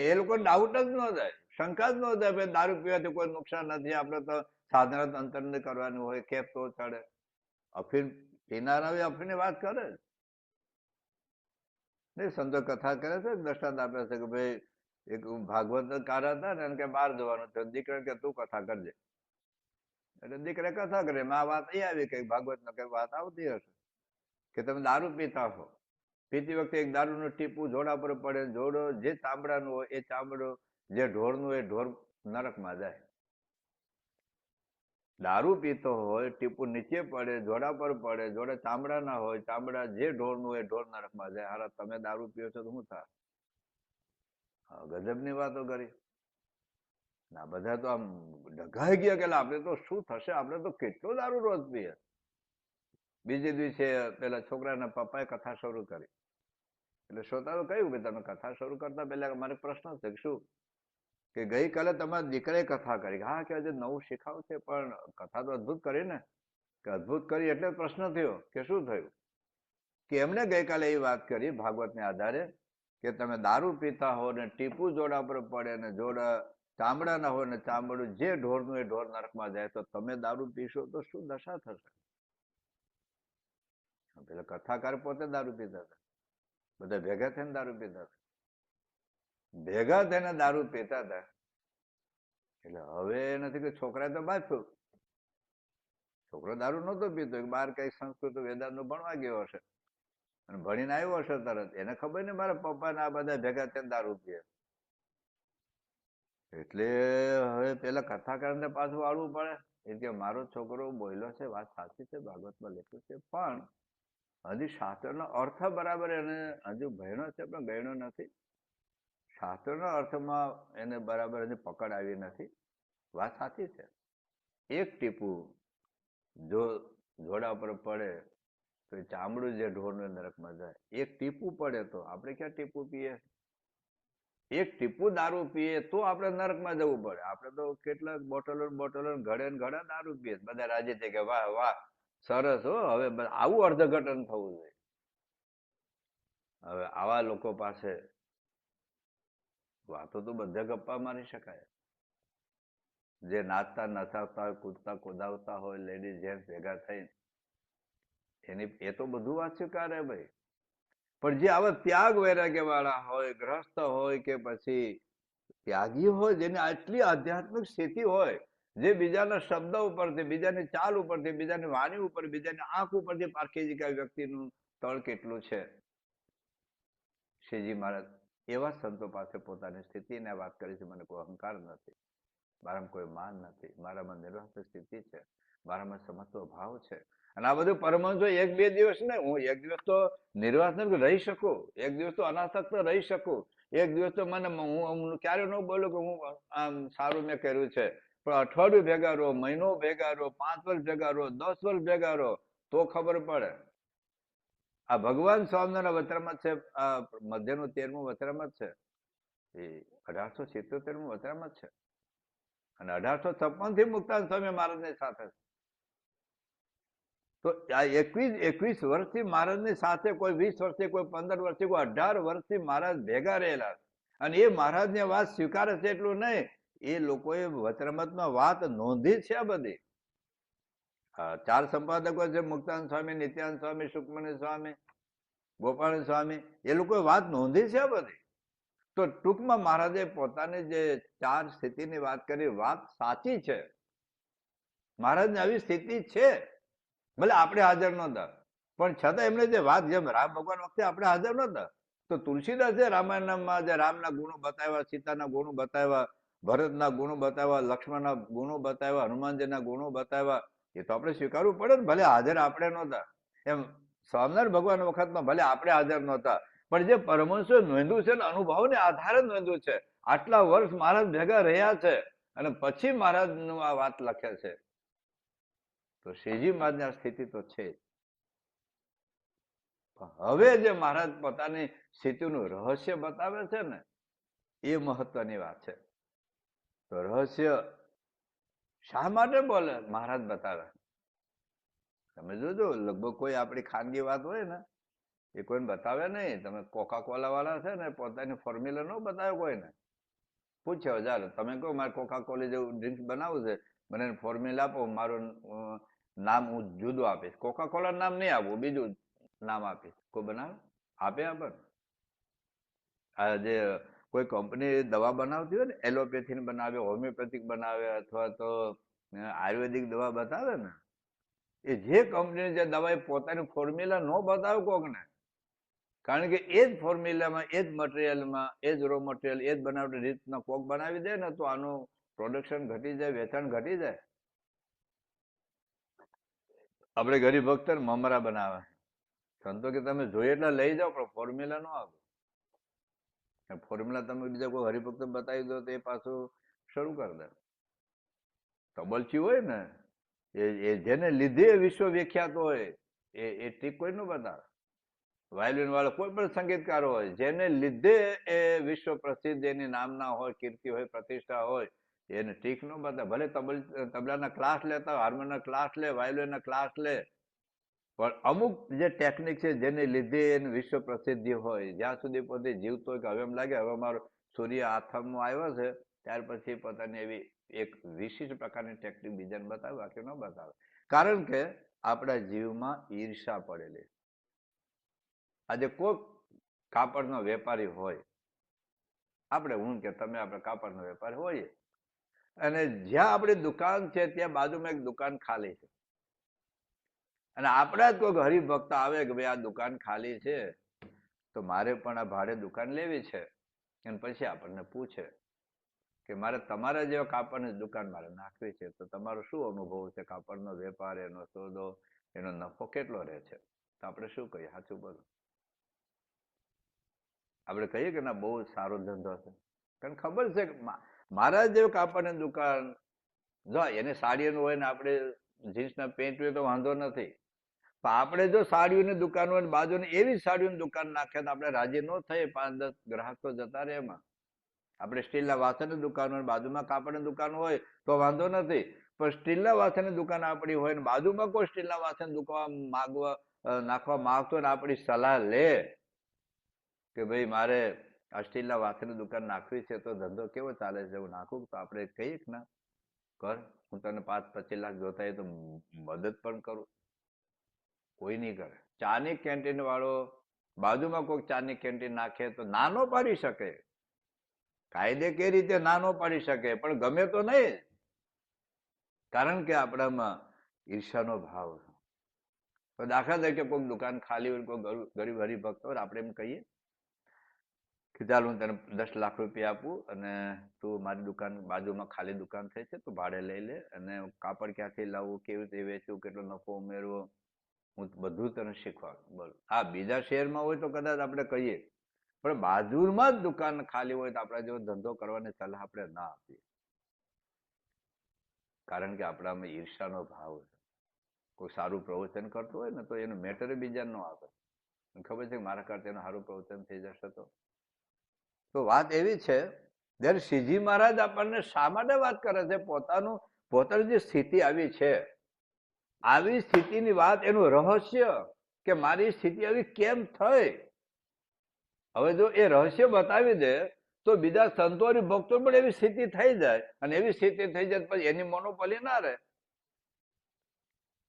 એ લોકો ડાઉટ જ ન જાય, શંકા જ ન જાય, ભાઈ દારૂ પીવાથી કોઈ નુકસાન નથી, આપણે તો સાધના અંતર કરવાનું હોય, કેપ તો ચડે. અફીણ પીનારા અફીણની વાત કરે જ નહીં. સંતો કથા કરે છે, દ્રષ્ટાંત આપે છે કે ભાઈ એક ભાગવત કાર હતા ને, કે બહાર જવાનું છે, દીકરા કે તું કથા કરજે, એટલે દીકરા કથા કરે, આ વાત અહીં આવી કે ભાગવત કઈ વાત આવતી હશે કે તમે દારૂ પીતા હો, પીતી વખતે એક દારૂનું ટીપું જોડા પર પડે, જોડો જે ચામડાનું હોય એ ચામડો, જે ઢોરનું હોય ઢોર નરકમાં જાય. દારૂ પીતો હોય, ટીપું નીચે પડે, જોડા પર પડે, જોડે ચામડા ના હોય, ચામડા જે ઢોરનું હોય ઢોર નરકમાં જાય. હારા તમે દારૂ પીઓ છો તો શું થાય? ગજબની વાતો કરી. ના બધા તો આમ ડઘાઈ ગયા કે આપણે તો શું થશે, આપણે તો કેટલો દારૂ રોજ પીએ. બીજે દિવસે પેલા છોકરાના પપ્પાએ કથા શરૂ કરી. એટલે શ્રોતાઓ કહ્યું કે તમે કથા શરૂ કરતા પહેલા મારે પ્રશ્ન છે શું કે ગઈકાલે તમારા દીકરાએ કથા કરી. હા કે આજે નવું શીખાવ છે, પણ કથા તો અદભુત કરી ને. કે અદભુત કરી એટલે પ્રશ્ન થયો કે શું થયું કે એમને ગઈકાલે એ વાત કરી ભાગવતને આધારે કે તમે દારૂ પીતા હો ને ટીપું જોડા પર પડે ને જોડા ચામડા ના હોય ને ચામડું જે ઢોરનું એ ઢોર નરકમાં જાય, તો તમે દારૂ પીશો તો શું દશા થશે. પેલા કથાકાર પોતે દારૂ પીતા હતા, બધા ભેગા થઈને દારૂ પીતા હતા, ભેગા થઈને દારૂ પીતા હતા. એટલે હવે નથી કે છોકરા તો બાજુ છોકરો દારૂ નહોતો પીતો, બહાર કઈ સંસ્કૃત વેદાંત નું ભણવા ગયો હશે અને ભણીને આવ્યો હશે તરત. એને ખબર ને મારા પપ્પા ને આ બધા ભેગા થઈને દારૂ પીએ. એટલે હવે પેલા કથાકાર ને પાછું વાળવું પડે. એટલે મારો છોકરો બોલ્યો છે, વાત સાચી છે, ભાગવતમાં લખ્યું છે, પણ હજી શાસ્ત્રનો અર્થ બરાબર એને હજુ ભણ્યો છે પણ ગણ્યો નથી. શાસ્ત્રના અર્થમાં એને બરાબર હજી પકડ આવી નથી. વાત સાચી છે. એક ટીપું જો જોડા પર પડે તો ચામડું જે ઢોરનું નરકમાં જાય. એક ટીપું પડે તો આપણે ક્યાં ટીપું પીએ? એક ટીપું દારૂ પીએ તો આપણે નરકમાં જવું પડે. આપણે તો કેટલાક બોટલો ઘડે ને ઘડા દારૂ પીએ, બધા રાજી થઈ કે વાહ વાહ સરસ હો, હવે આવું અર્થઘટન થવું જોઈએ. હવે આવા લોકો પાસે વાતો તો બધા ગપ્પા મારી શકાય. જે નાચતા નચાવતા હોય, કૂદતા કુદાવતા હોય, લેડીઝ જેન્ટ્સ ભેગા થઈને એની એ તો બધું વાત સ્વીકારે ભાઈ. પણ જે આવા ત્યાગ વૈરાગ્ય વાળા હોય, ગ્રસ્ત હોય કે પછી ત્યાગી હોય, જેને આટલી આધ્યાત્મિક સ્થિતિ હોય, જે બીજાના શબ્દ ઉપરથી, બીજાની ચાલ ઉપરથી, બીજાની વાણી ઉપર, બીજાની આંખ ઉપરથી પારખી શકાય વ્યક્તિનું તળ કેટલું છે. શ્રીજી મહારાજ એવા સંતો પાસે પોતાની સ્થિતિને વાત કરી છે, મને કોઈ અહંકાર નથી, મારામાં કોઈ માન નથી, મારામાં નિર્વાસ્ત સ્થિતિ છે, મારામાં સમત્વ ભાવ છે. અને આ બધું પરમહંસો એક બે દિવસ ને, હું એક દિવસ તો નિર્વાસ રહી શકું, એક દિવસ તો અનાસક્ત રહી શકું, એક દિવસ તો મને હું ક્યારે ન બોલું કે હું આમ સારું મેં કર્યું છે, પણ અઠવાડિયું ભેગા રહો, મહિનો ભેગા રહો, 5 વર્ષ ભેગા રહો, 10 વર્ષ ભેગા રહો તો ખબર પડે. આ ભગવાન સ્વામિનારાયણ વચરામત છે, આ મધ્યનું 13મું વચરામત છે, એ 1877મું વચરામત છે, અને 1856 થી મુક્તાનંદ સ્વામી મહારાજની સાથે. તો આ 21 વર્ષથી મહારાજની સાથે, કોઈ 20 વર્ષથી, કોઈ 15 વર્ષથી, કોઈ 18 વર્ષથી મહારાજ ભેગા રહેલા. અને એ મહારાજની વાત સ્વીકારે છે એટલું નહીં, એ લોકોએ વચરામતમાં વાત નોંધી છે. આ બધી 4 સંપાદકો છે, મુક્તાનંદ સ્વામી, નિત્યાનંદ સ્વામી, સુખમણી સ્વામી, ગોપાલ સ્વામી, એ લોકોએ વાત નોંધી છે આ બધી. તો ટૂંકમાં મહારાજે પોતાની જે 4 સ્થિતિની વાત કરી, વાત સાચી છે. મહારાજની આવી સ્થિતિ છે, ભલે આપણે હાજર નહોતા, પણ છતાં એમને જે વાત, જેમ રામ ભગવાન વખતે આપણે હાજર નહોતા, તો તુલસીદાસે રામાયણમાં જે રામના ગુણો બતાવ્યા, સીતાના ગુણો બતાવ્યા, ભરતના ગુણો બતાવ્યા, લક્ષ્મણના ગુણો બતાવ્યા, હનુમાનજીના ગુણો બતાવ્યા, એ તો આપણે સ્વીકારવું પડે ને. ભલે હાજર આપણે નહોતા, એમ સ્વામિનારાયણ ભગવાન વખતમાં ભલે આપણે હાજર નહોતા, પણ જે પરમહંસો નોંધ્યું છે ને, અનુભવને આધારે નોંધ્યું છે. આટલા વર્ષ મહારાજ ભેગા રહ્યા છે અને પછી મહારાજનું આ વાત લખે છે. તો શ્રીજી મહારાજની આ સ્થિતિ તો છે. હવે જે મહારાજ પોતાની સ્થિતિનું રહસ્ય બતાવે છે ને, એ મહત્વની વાત છે. તો રહસ્ય શા માટે બોલે મહારાજ બતાવે? તમે જોજો, લગભગ કોઈ આપણી ખાનગી વાત હોય ને, એ કોઈને બતાવે નહીં. તમે કોકા કોલા વાળા છે ને, પોતાની ફોર્મ્યુલા ન બતાવે કોઈને. પૂછ્યો ચાલો તમે કહો મારે કોકા કોલા જેવું ડ્રિંક્સ બનાવવું છે, મને ફોર્મ્યુલા આપો, મારું નામ હું જુદું આપીશ, કોકા કોલા નામ નહીં આપવું, બીજું નામ આપીશ. કોઈ બનાવે? આપે આપણને? આ જે કોઈ કંપની દવા બનાવતી હોય ને, એલોપેથી બનાવે, હોમિયોપેથિક બનાવે, અથવા તો આયુર્વેદિક દવા બતાવે ને, એ જે કંપની જે દવા પોતાની ફોર્મ્યુલા ન બતાવે કોકને, કારણ કે એ જ ફોર્મ્યુલામાં, એ જ મટીરિયલમાં, એ જ રો મટીરિયલ, એ જ બનાવટી રીતના કોક બનાવી દે ને, તો આનું પ્રોડક્શન ઘટી જાય, વેચાણ ઘટી જાય. આપણે ગરીબ ભક્ત મમરા બનાવે, સંતો કે તમે જોઈએ એટલે લઈ જાઓ, પણ ફોર્મ્યુલા ન આપો. ફોર્મ્યુલા તમે બીજા કોઈ હરિભક્ત બતાવી દો તો એ પાછું શરૂ કરી દે. તબલચી હોય ને એ જેને લીધે વિશ્વ વિખ્યાત હોય એ ટ્રીક કોઈ ન બતાવે. વાયોલિન વાળો કોઈ પણ સંગીતકાર હોય જેને લીધે એ વિશ્વ પ્રસિદ્ધ એની નામના હોય, કીર્તિ હોય, પ્રતિષ્ઠા હોય, એને ટ્રીક ન બતાવે. ભલે તબલાના ક્લાસ લેતા હોય, હાર્મોનિયમના ક્લાસ લે, વાયોલિનના ક્લાસ લે, પણ અમુક જે ટેકનિક છે જેને લીધે એને વિશ્વ પ્રસિદ્ધિ હોય, જ્યાં સુધી પોતે જીવતો હોય કે હવે એમ લાગે હવે મારો સૂર્ય આથમમાં આવ્યો છે, ત્યાર પછી પોતાની એવી એક વિશિષ્ટ પ્રકારની ટેકનિક બીજાને બતાવે, બાકી ન બતાવે. કારણ કે આપણા જીવમાં ઈર્ષા પડેલી. આજે કોઈક કાપડનો વેપારી હોય, આપણે હું કે તમે આપણે કાપડનો વેપારી હોઈએ, અને જ્યાં આપણી દુકાન છે ત્યાં બાજુમાં એક દુકાન ખાલી છે, અને આપણા જ કોઈક હરિભક્ત આવે કે ભાઈ આ દુકાન ખાલી છે તો મારે પણ આ ભાડે દુકાન લેવી છે, અને પછી આપણને પૂછે કે મારે તમારા જેવા કાપડની દુકાન મારે નાખવી છે, તો તમારો શું અનુભવ છે? કાપડનો વેપાર, એનો સોદો, એનો નફો કેટલો રહે છે? તો આપણે શું કહીએ? સાચું બોલો. આપણે કહીએ કે ના બહુ સારો ધંધો છે, કારણ ખબર છે કે મારા જેવું કાપડની દુકાન, જો એને સાડીઓનું હોય ને આપણે જીન્સના પેન્ટ હોય તો વાંધો નથી, પણ આપણે જો સાડીઓની દુકાન હોય ને બાજુની એવી સાડીઓની દુકાન નાખે તો આપણે રાજી ન થઈએ. 5-10 ગ્રાહક તો જતા રહે એમાં. આપણે સ્ટીલના વાસણની દુકાન હોય, બાજુમાં કાપડની દુકાન હોય તો વાંધો નથી, પણ સ્ટીલના વાસણની દુકાન આપણી હોય ને બાજુમાં કોઈ સ્ટીલના વાસણ નાખવા માંગતો હોય ને આપણી સલાહ લે કે ભાઈ મારે આ સ્ટીલના વાસણની દુકાન નાખવી છે, તો ધંધો કેવો ચાલે છે, હું નાખું, તો આપણે કહીએ કે ના કર, હું તને 5-25 લાખ જોતા હોય તો મદદ પણ કરું. કોઈ નહીં કરે. ચાની કેન્ટીન વાળો બાજુમાં કોઈ ચાની કેન્ટીન નાખે તો નાનો પાડી શકે, કાયદે કઈ રીતે નાનો પાડી શકે, પણ ગમે તો નહીં, કારણ કે આપણામાં ઈર્ષાનો ભાવ. તો દાખલા તરીકે કોઈ દુકાન ખાલી હોય, કોઈ ગરીબ હરિભક્ત હોય, આપણે એમ કહીએ કે ચાલ હું તને 10 લાખ રૂપિયા આપું અને તું મારી દુકાન બાજુમાં ખાલી દુકાન થઈ છે તું ભાડે લઈ લે, અને કાપડ ક્યાંથી લાવવું, કેવી રીતે વેચવું, કેટલો નફો ઉમેરવો, હું બધું તને શીખવાડું. બોલ, આ બીજા શહેરમાં હોય તો કદાચ આપણે કહીએ, પણ બાજુમાં જ દુકાન ખાલી હોય તો આપણે જેવો ધંધો કરવાની સલાહ આપણે ના આપીએ, કારણ કે આપણામાં ઈર્ષાનો ભાવ છે. કોઈ સારું પ્રવચન કરતું હોય ને તો એનું મેટર બીજા ન આપે, ખબર છે કે મારા કરતા એનું સારું પ્રવચન થઈ જશે. તો વાત એવી છે, જ્યારે શ્રીજી મહારાજ આપણને શા માટે વાત કરે છે? પોતાની જે સ્થિતિ આવી છે, આવી સ્થિતિની વાત, એનું રહસ્ય કે મારી સ્થિતિ આવી કેમ થઈ. હવે જો એ રહસ્ય બતાવી દે તો બીજા સંતો અને ભક્તો પણ એવી સ્થિતિ થઈ જાય, અને એવી સ્થિતિ થઈ જાય પછી એની મોનોપોલી ના રહે.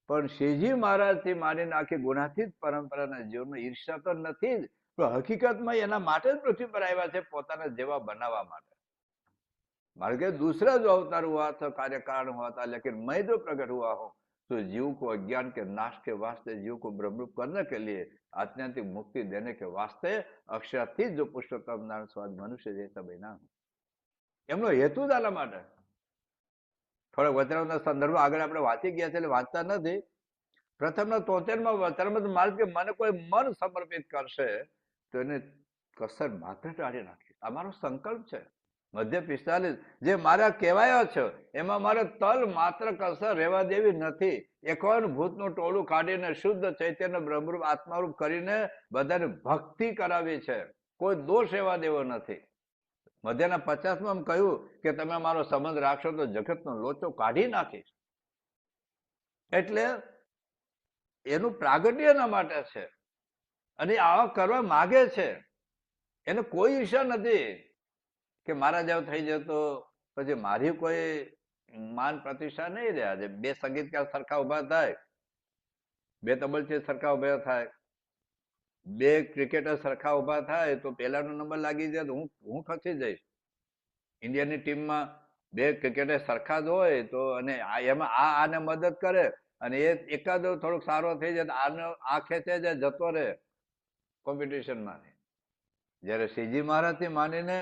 પણ શ્રીજી મહારાજ થી માંડીને આખી ગુણાતીત પરંપરાના જીવનમાં ઈર્ષા તો નથી જ, પણ હકીકતમાં એના માટે જ પૃથ્વી પર આવ્યા છે, પોતાના જેવા બનાવવા માટે. मार्ग दूसरा जो अवतार हुआ था कार्य कारण हुआ था, लेकिन मैं जो प्रकट हुआ हूं तो जीव को अज्ञान के नाश के वास्ते, जीव को ब्रह्मरूप करने के लिए, आत्यंतिक मुक्ति देने के वास्ते अक्षरથી जो पुरुषोत्तम नारायण स्वाद मनुष्य जैसा बना हूं. એમનો હેતુ જ આના માટે. થોડા વચનોના સંદર્ભ આગળ આપણે વાંચી ગયા છે એટલે વાંચતા નથી. પ્રથમના 73માં વચનમાં માર્ગ કે મને કોઈ મન સમર્પિત કરશે તો એને કસર માત્ર ટાળી નાખી. આ મારો સંકલ્પ છે. મધ્ય 45 જે મારા કહેવાયા છે એમાં મારે તલ માત્ર કસર રહેવા દેવી નથી. 51 ભૂતનું ટોળું કાઢીને શુદ્ધ ચૈતન્ય બ્રહ્મરૂપ આત્મારૂપ કરીને બધાને ભક્તિ કરાવી છે, કોઈ દોષ રહેવા દેવો નથી. મધ્યના 50માં કહ્યું કે તમે મારો સંબંધ રાખશો તો જગતનો લોચો કાઢી નાખીશ. એટલે એનું પ્રાગટ્ય એના માટે છે, અને આવા કરવા માગે છે. એને કોઈ ઈચ્છા નથી કે મારા જેવો થઈ જતો પછી મારી કોઈ માન પ્રતિષ્ઠા નહીં રહે. આજે 2 સંગીતકાર સરખા ઉભા થાય, 2 તબલચી સરખા ઉભા થાય, 2 ક્રિકેટર સરખા ઉભા થાય તો પેલાનો નંબર લાગી જાય તો હું ખસી જઈશ. ઇન્ડિયાની ટીમમાં 2 ક્રિકેટર સરખા જ હોય તો, અને એમાં આને મદદ કરે અને એ એકાદો થોડોક સારો થઈ જાય તો આને આ ખેંચાઈ જાય, જતો રહે કોમ્પિટિશનમાં. જયારે શ્રીજી મહારાજ થી માનીને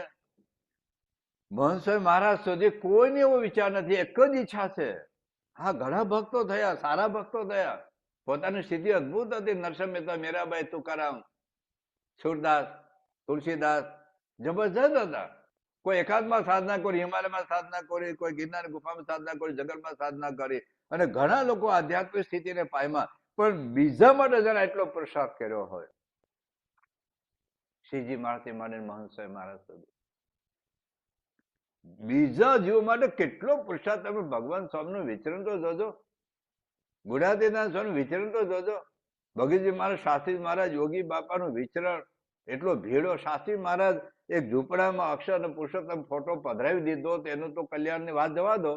મહંત મહારાજ સુધી કોઈને એવો વિચાર નથી, એક જ ઈચ્છા છે. હા, ઘણા ભક્તો થયા, સારા ભક્તો થયા, પોતાની સ્થિતિ અદભુત હતી. નરસિંહ મહેતા, મીરાબાઈ, તુકારામ, સુરદાસ, તુલસીદાસ, જબરજસ્ત હતા. કોઈ એકાદમાં સાધના કરી, હિમાલયમાં સાધના કરી, કોઈ ગિરનાર ગુફામાં સાધના કરી, જંગલમાં સાધના કરી, અને ઘણા લોકો આધ્યાત્મિક સ્થિતિને પામ્યા. પણ બીજા માટે જરા એટલો પુરુષાર્થ કર્યો હોય, શ્રીજી મહારાજથી માંડીને મહંત સ્વામી મહારાજ સુધી, બીજા જીવો માટે કેટલો પુરુષાર્થ. તમે ભગવાન સ્વામીનું વિચરણ તો જોજો, ગુણાતીતાનંદ સ્વામીનું વિચરણ તો જોજો, ભગતજી મહારાજ, શાસ્ત્રી મહારાજ, યોગી બાપાનું વિચરણ, એટલો ભીડો. શાસ્ત્રી મહારાજ એક ઝૂંપડામાં અક્ષર અને પુરુષોત્તમ ફોટો પધરાવી દીધો, તેનું તો કલ્યાણની વાત જવા દો.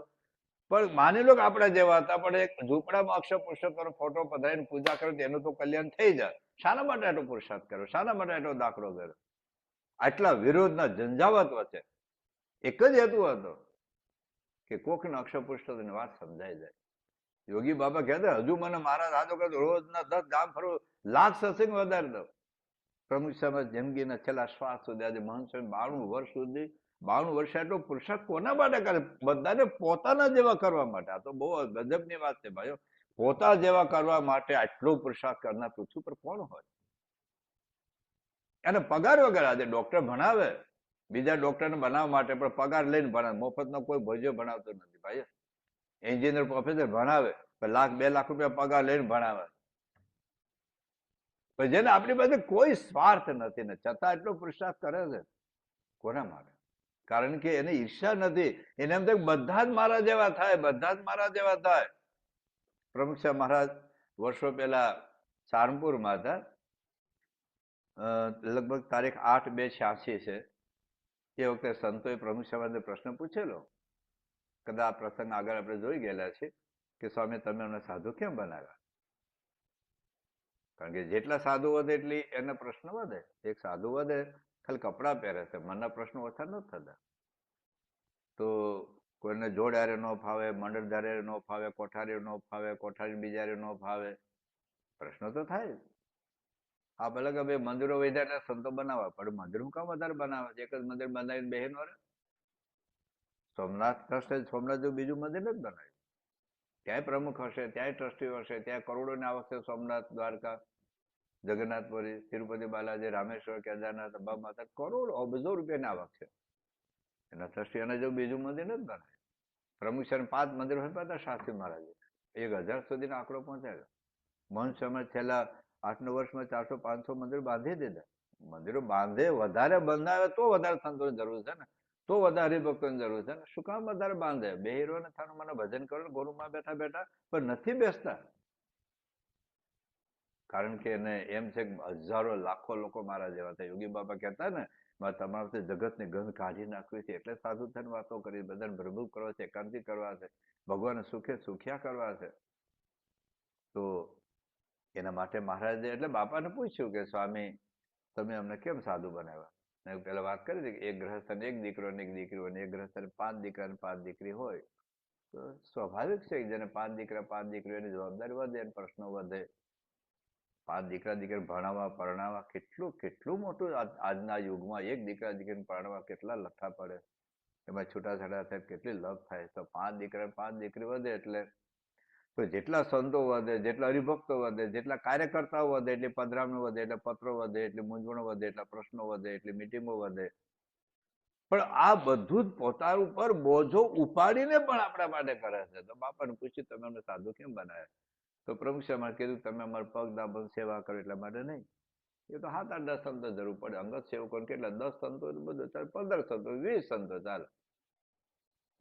પણ માની લો કે આપણા જેવા હતા, પણ એક ઝૂંપડામાં અક્ષર પુરુષોત્તમ ફોટો પધરાવીને પૂજા કરે તેનું તો કલ્યાણ થઈ જાય. શાના માટે આટલો પુરુષાર્થ કર્યો? શાના માટે આટલો દાખલો કર્યો? આટલા વિરોધના ઝંઝાવત વચ્ચે એક જ હેતુ હતો કે કોકને અક્ષર પુરુષોત્તમની વાત સમજાઈ જાય. યોગી બાબા કહેતા, હજુ મને મારા સાધો કરતો રોજના 10 ગામ ફરવું, લાખ સત્સંગ વધારી દો. પ્રમુખ સાહેબ જિંદગીના છેલ્લા શ્વાસ સુધી, આજે મહંત સ્વામી 92 વર્ષ સુધી, 92 વર્ષે એટલો પુરુષાર્થ કોના માટે કરે? બધાને પોતાના જેવા કરવા માટે. આ તો બહુ ગજબની વાત છે ભાઈઓ. પોતા જેવા કરવા માટે આટલો પુરુષાર્થ કરનાર પૃથ્વી પર કોણ હોય? એને પગાર વગર. આજે ડોક્ટર ભણાવે બીજા ડોક્ટરને બનાવવા માટે, પણ પગાર લઈને ભણાવે. મફતનો કોઈ ભોજ્યો ભણાવતો નથી ભાઈ. એન્જિનિયર પ્રોફેસર ભણાવે, લાખ 2 લાખ રૂપિયા પગાર લઈને ભણાવે, પણ જેને આપણી પાસે કોઈ સ્વાર્થ નથી ને છતાં એટલો પુરુષાર્થ કરે છે. કોના માટે? કારણ કે એને ઈર્ષા નથી. એને એમ થાય બધા જ મારા જેવા થાય, બધા જ મારા જેવા થાય. પ્રમુખ સાહેબ મહારાજ વર્ષો પહેલા સારંગપુરમાં હતા, લગભગ તારીખ 8/2/86 છે. એ વખતે સંતોએ પ્રમુખ સાહેબને પ્રશ્ન પૂછેલો, કદાચ આ પ્રસંગ આગળ આપણે જોઈ ગયેલા છે, કે સ્વામી તમે અમને સાધુ કેમ બનાવ્યા? કારણ કે જેટલા સાધુ વધે એટલી એના પ્રશ્ન વધે. એક સાધુ વધે ખાલી કપડાં પહેરે છે, મનના પ્રશ્નો ઓછા નથી થતા. તો કોઈને જોડારે ન ફાવે, મંડળધારે ન ફાવે, કોઠારી ન ફાવે, કોઠારી બીજારે ન ફાવે, પ્રશ્નો તો થાય. આ ભલે કે ભાઈ મંદિરો વધારે સંતો બનાવવા, પણ મંદિર હું કામ વધારે બનાવે? એક જ મંદિર બનાવીને બહેનો રે. સોમનાથ ટ્રસ્ટ સોમનાથ જેવું બીજું મંદિર નથી બનાવ્યું. ત્યાંય પ્રમુખ હશે, ત્યાંય ટ્રસ્ટીઓ હશે, ત્યાં કરોડોની આવક છે. સોમનાથ, દ્વારકા, જગન્નાથપુરી, તિરુપતિ બાલાજી, રામેશ્વર, કેદારનાથ, અંબા માતા, કરોડ અબજો રૂપિયાની આવક છે. એના ટ્રસ્ટી એને જેવું બીજું મંદિર નથી બનાવ્યું. પ્રમુખ સાહેબ 5 મંદિર હોય હતા શાસ્ત્રી મહારાજે, 1000 સુધીનો આંકડો પહોંચાડ્યો. મહંત સ્વામી છેલ્લા 8-9 વર્ષમાં 400-500 મંદિર બાંધી દીધા. મંદિરો બાંધે, વધારે બંધાવે તો વધારે સંતોની જરૂર છે ને, તો વધારે હરિભક્તોની જરૂર છે ને. શું કામ વધારે બાંધે? બેહીરો ને થાનું મને ભજન કરો, ગોરુમાં બેઠા બેઠા, પણ નથી બેસતા. કારણ કે એને એમ છે કે હજારો લાખો લોકો મારા જેવા થાય. યોગી બાબા કહેતા ને, તમારા જગતની ગંધ કાઢી નાખવી છે, એટલે સાધુ થઈને વાતો કરી, બધાને ભ્રમુખ કરવા છે, એકાંતિ કરવા છે, ભગવાન સુખે સુખ્યા કરવા છે. તો એના માટે મહારાજે એટલે બાપાને પૂછ્યું કે સ્વામી તમે અમને કેમ સાધુ બનાવ્યા? મેં પેલા વાત કરી હતી કે એક ગ્રહસ્થને 1 દીકરો ને 1 દીકરી, અને એક ગ્રહસ્થને 5 દીકરા ને 5 દીકરી હોય, તો સ્વાભાવિક છે કે જેને 5 દીકરા 5 દીકરીઓની જવાબદારી વધે, પ્રશ્નો વધે. 5 દીકરા દીકરી ભણાવવા, પરણાવવા કેટલું કેટલું મોટું. આજના યુગમાં 1 દીકરા દીકરીને પરણાવવા કેટલા લઠ્ઠા પડે, એમાં છૂટાછેડા થાય, કેટલી લપ થાય. તો 5 દીકરા 5 દીકરી વધે એટલે તો જેટલા સંતો વધે, જેટલા હરિભક્તો વધે, જેટલા કાર્યકર્તાઓ વધે, એટલી પધરામણી વધે, એટલે પત્રો વધે, એટલી મૂંઝવણો વધે, એટલા પ્રશ્નો વધે, એટલી મિટિંગો વધે. પણ આ બધું જ પોતાના ઉપર બોજો ઉપાડીને પણ આપણા માટે કરે છે. તો બાપાને પૂછ્યું તમે અમને સાધુ કેમ બનાવ્યા? તો પ્રમુખ સાહેબ કીધું તમે અમારે પગ દાબન સેવા કરો એટલા માટે નહીં. એ તો 7-8-10 સંતો જરૂર પડે. અંગત સેવકો કેટલા? 10 સંતો બધું ચાલે, 15 સંતો, 20 સંતો ચાલે.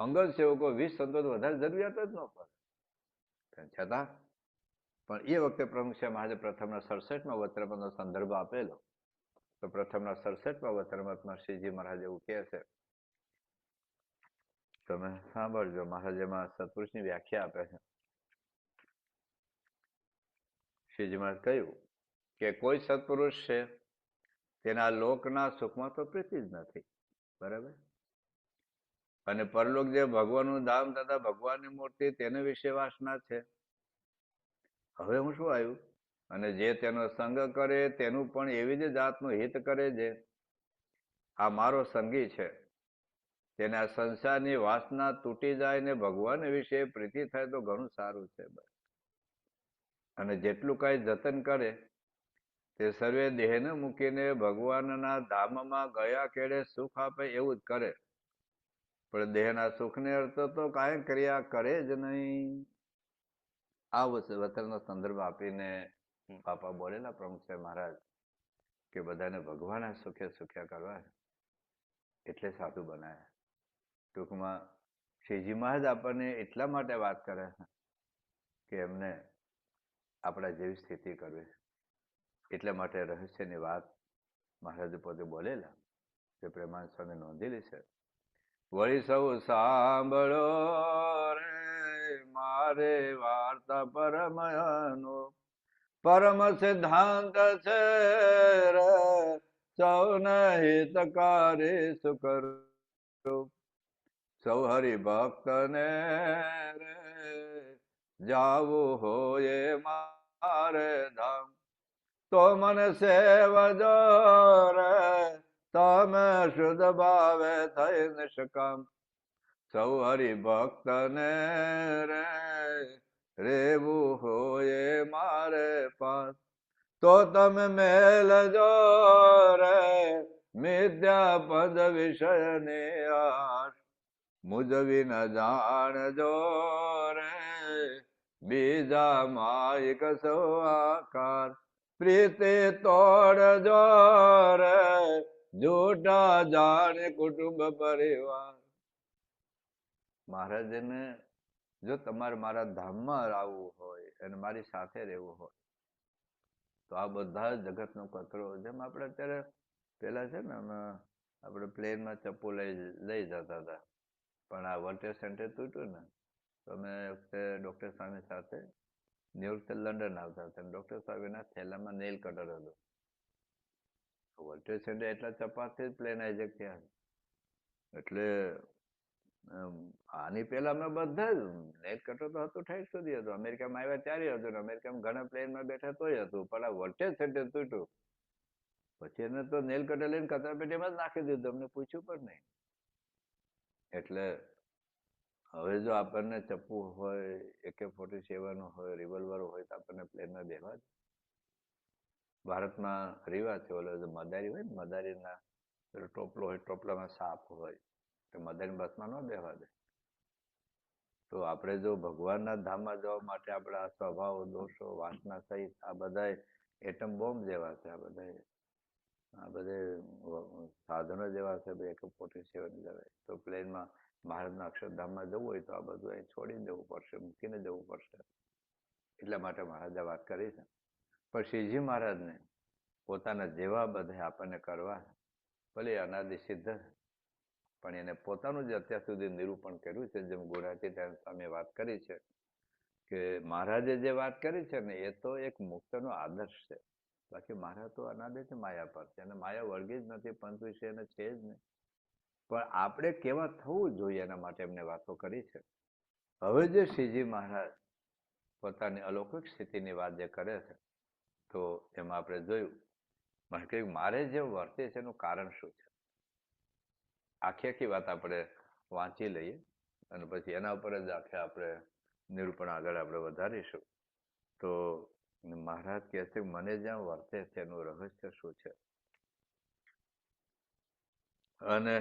અંગત સેવકો 20 સંતો વધારે જરૂરિયાત જ ન પડે. છતાં પણ એ વખતે પ્રમુખ સાહેબ આજે પ્રથમના 67માં વચનામૃતનો સંદર્ભ આપેલો. તો પ્રથમના 67માં વચનામૃતમાં શ્રીજી મહારાજ એવું કહે છે, તમે સાંભળજો. મહારાજ એમાં સત્પુરુષની વ્યાખ્યા આપે છે. શ્રીજી મહારાજ કહ્યું કે કોઈ સત્પુરુષ છે તેના લોકના સુખમાં તો પ્રીતિ જ નથી, બરાબર? અને પરલોક જે ભગવાનનું ધામ તથા ભગવાનની મૂર્તિ તેને વિશે વાસના છે. હવે હું શું આવ્યું? અને જે તેનો સંગ કરે તેનું પણ એવી જ જાતનું હિત કરે છે. આ મારો સંગી છે, તેને આ સંસારની વાસના તૂટી જાય ને ભગવાન વિશે પ્રીતિ થાય તો ઘણું સારું છે. અને જેટલું કઈ જતન કરે તે સર્વે દેહને મૂકીને ભગવાનના ધામમાં ગયા કેડે સુખ આપે એવું જ કરે, પણ દેહના સુખને અર્થ તો કાંઈ ક્રિયા કરે જ નહીં. આ વચનનો સંદર્ભ આપીને બાપા બોલેલા પ્રમુખ સાહેબ મહારાજ કે બધાને ભગવાનના સુખે સુખ્યા કરવા એટલે સાધુ બનાવ્યા. ટૂંકમાં શ્રીજી મહારાજ આપણને એટલા માટે વાત કરે કે એમને આપણા જેવી સ્થિતિ કરવી, એટલા માટે રહસ્યની વાત મહારાજ પોતે બોલેલા તે પ્રેમાનંદ સ્વામી નોંધેલી છે. વળી સૌ સાંભળો રે મારે વાર્તા પરમયનો, પરમ સિદ્ધાંત છે રે સૌને હિતકારી સુકર, સૌ હરિભક્ત ને રે જાવું હોય મારે ધામ, તો મને સેવજો રે તમે શુદ્ધ ભાવે થઈ નિષ્કામ, સૌ હરિભક્ત ને રે રેવું હોય મારે પાસ, તો તમે મેલજો રે મિથ્યા પદ વિષયને આશ, મુજવી ન જાણજો રે બીજા માયક સૌ આકાર, પ્રીતિ તોડજો રે જૂઠા જાણે કુટુંબ પરિવાર. મહારાજને જો તમારે મારા ધામમાં આવવું હોય અને મારી સાથે રહેવું હોય તો આ બધા જગતનો કચરો, જેમ આપણે અત્યારે પેલા છે ને આપણે પ્લેનમાં ચપ્પુ લઈ જતા હતા, પણ આ વર્લ્ડ સેન્ટર તૂટ્યું ને તો અમે વખતે ડોક્ટર સ્વામી સાથે ન્યુયોર્કથી લંડન આવતા હતા. ડોક્ટર સ્વામીના થેલામાં નેલ કટર હતું. વર્લ્ડ સેન્ટર એટલા ચપાતથી જ પ્લેન હાઈજેક થયા. એટલે આની પેલા અમે બધા જ નેલ કટર તો હતું 60 સુધી હતું. અમેરિકામાં આવ્યા ત્યારે હતું, અમેરિકામાં ઘણા પ્લેનમાં બેઠા તોય હતું, પણ આ વર્લ્ડ સેન્ટર તૂટ્યું પછી એને તો નેલ કટર લઈને કચરા પેટીમાં જ નાખી દીધું, અમને પૂછ્યું પણ નહીં. એટલે હવે જો આપણને ચપ્પુ હોય, AK-47 હોય, રિવોલ્વર હોય તો આપણને પ્લેનમાં બેસવા જ. ભારતમાં રિવાજ છે, ઓલો મદારી હોય ને, મદારીના ટોપલો હોય, ટોપલામાં સાપ હોય તો મદારી બસમાં ન બેસવા દે. તો આપણે જો ભગવાનના ધામમાં જવા માટે આપણા સ્વભાવ દોષો વાસના સહિત આ બધા એટમ બોમ્બ જેવા છે, આ બધે સાધનો જેવા છે, AK-47 જેવા. તો પ્લેનમાં મહારાજના અક્ષરધામમાં જવું હોય તો આ બધું અહીં છોડીને જવું પડશે, મૂકીને જવું પડશે. એટલા માટે મહારાજે વાત કરી છે. પણ શ્રીજી મહારાજને પોતાના જેવા બધા આપણને કરવા, ભલે અનાદિ સિદ્ધ, પણ એને પોતાનું જ અત્યાર સુધી નિરૂપણ કર્યું છે. જેમ ગુણાતીતાનંદ સ્વામીએ વાત કરી છે કે મહારાજે જે વાત કરી છે ને એ તો એક મુક્તનો આદર્શ છે. બાકી મહારાજ તો અનાદિથી માયા પર છે અને માયા વળગી જ નથી, પંચ વિશે એને છે જ નહીં. પણ આપણે કેવા થવું જોઈએ એના માટે એમને વાતો કરી છે. હવે જે શ્રીજી મહારાજ પોતાની અલૌકિક સ્થિતિની વાત જે કરે છે તો એમાં આપણે જોયું કે મારે જે વર્તે છે એનું કારણ શું છે. આખી વાત આપણે વાંચી લઈએ અને પછી એના ઉપર જ આપણે નિરૂપણ આગળ આપણે વધારીશું. તો મહારાજ કહે છે મને જ્યાં વર્તે છે એનું રહસ્ય શું છે. અને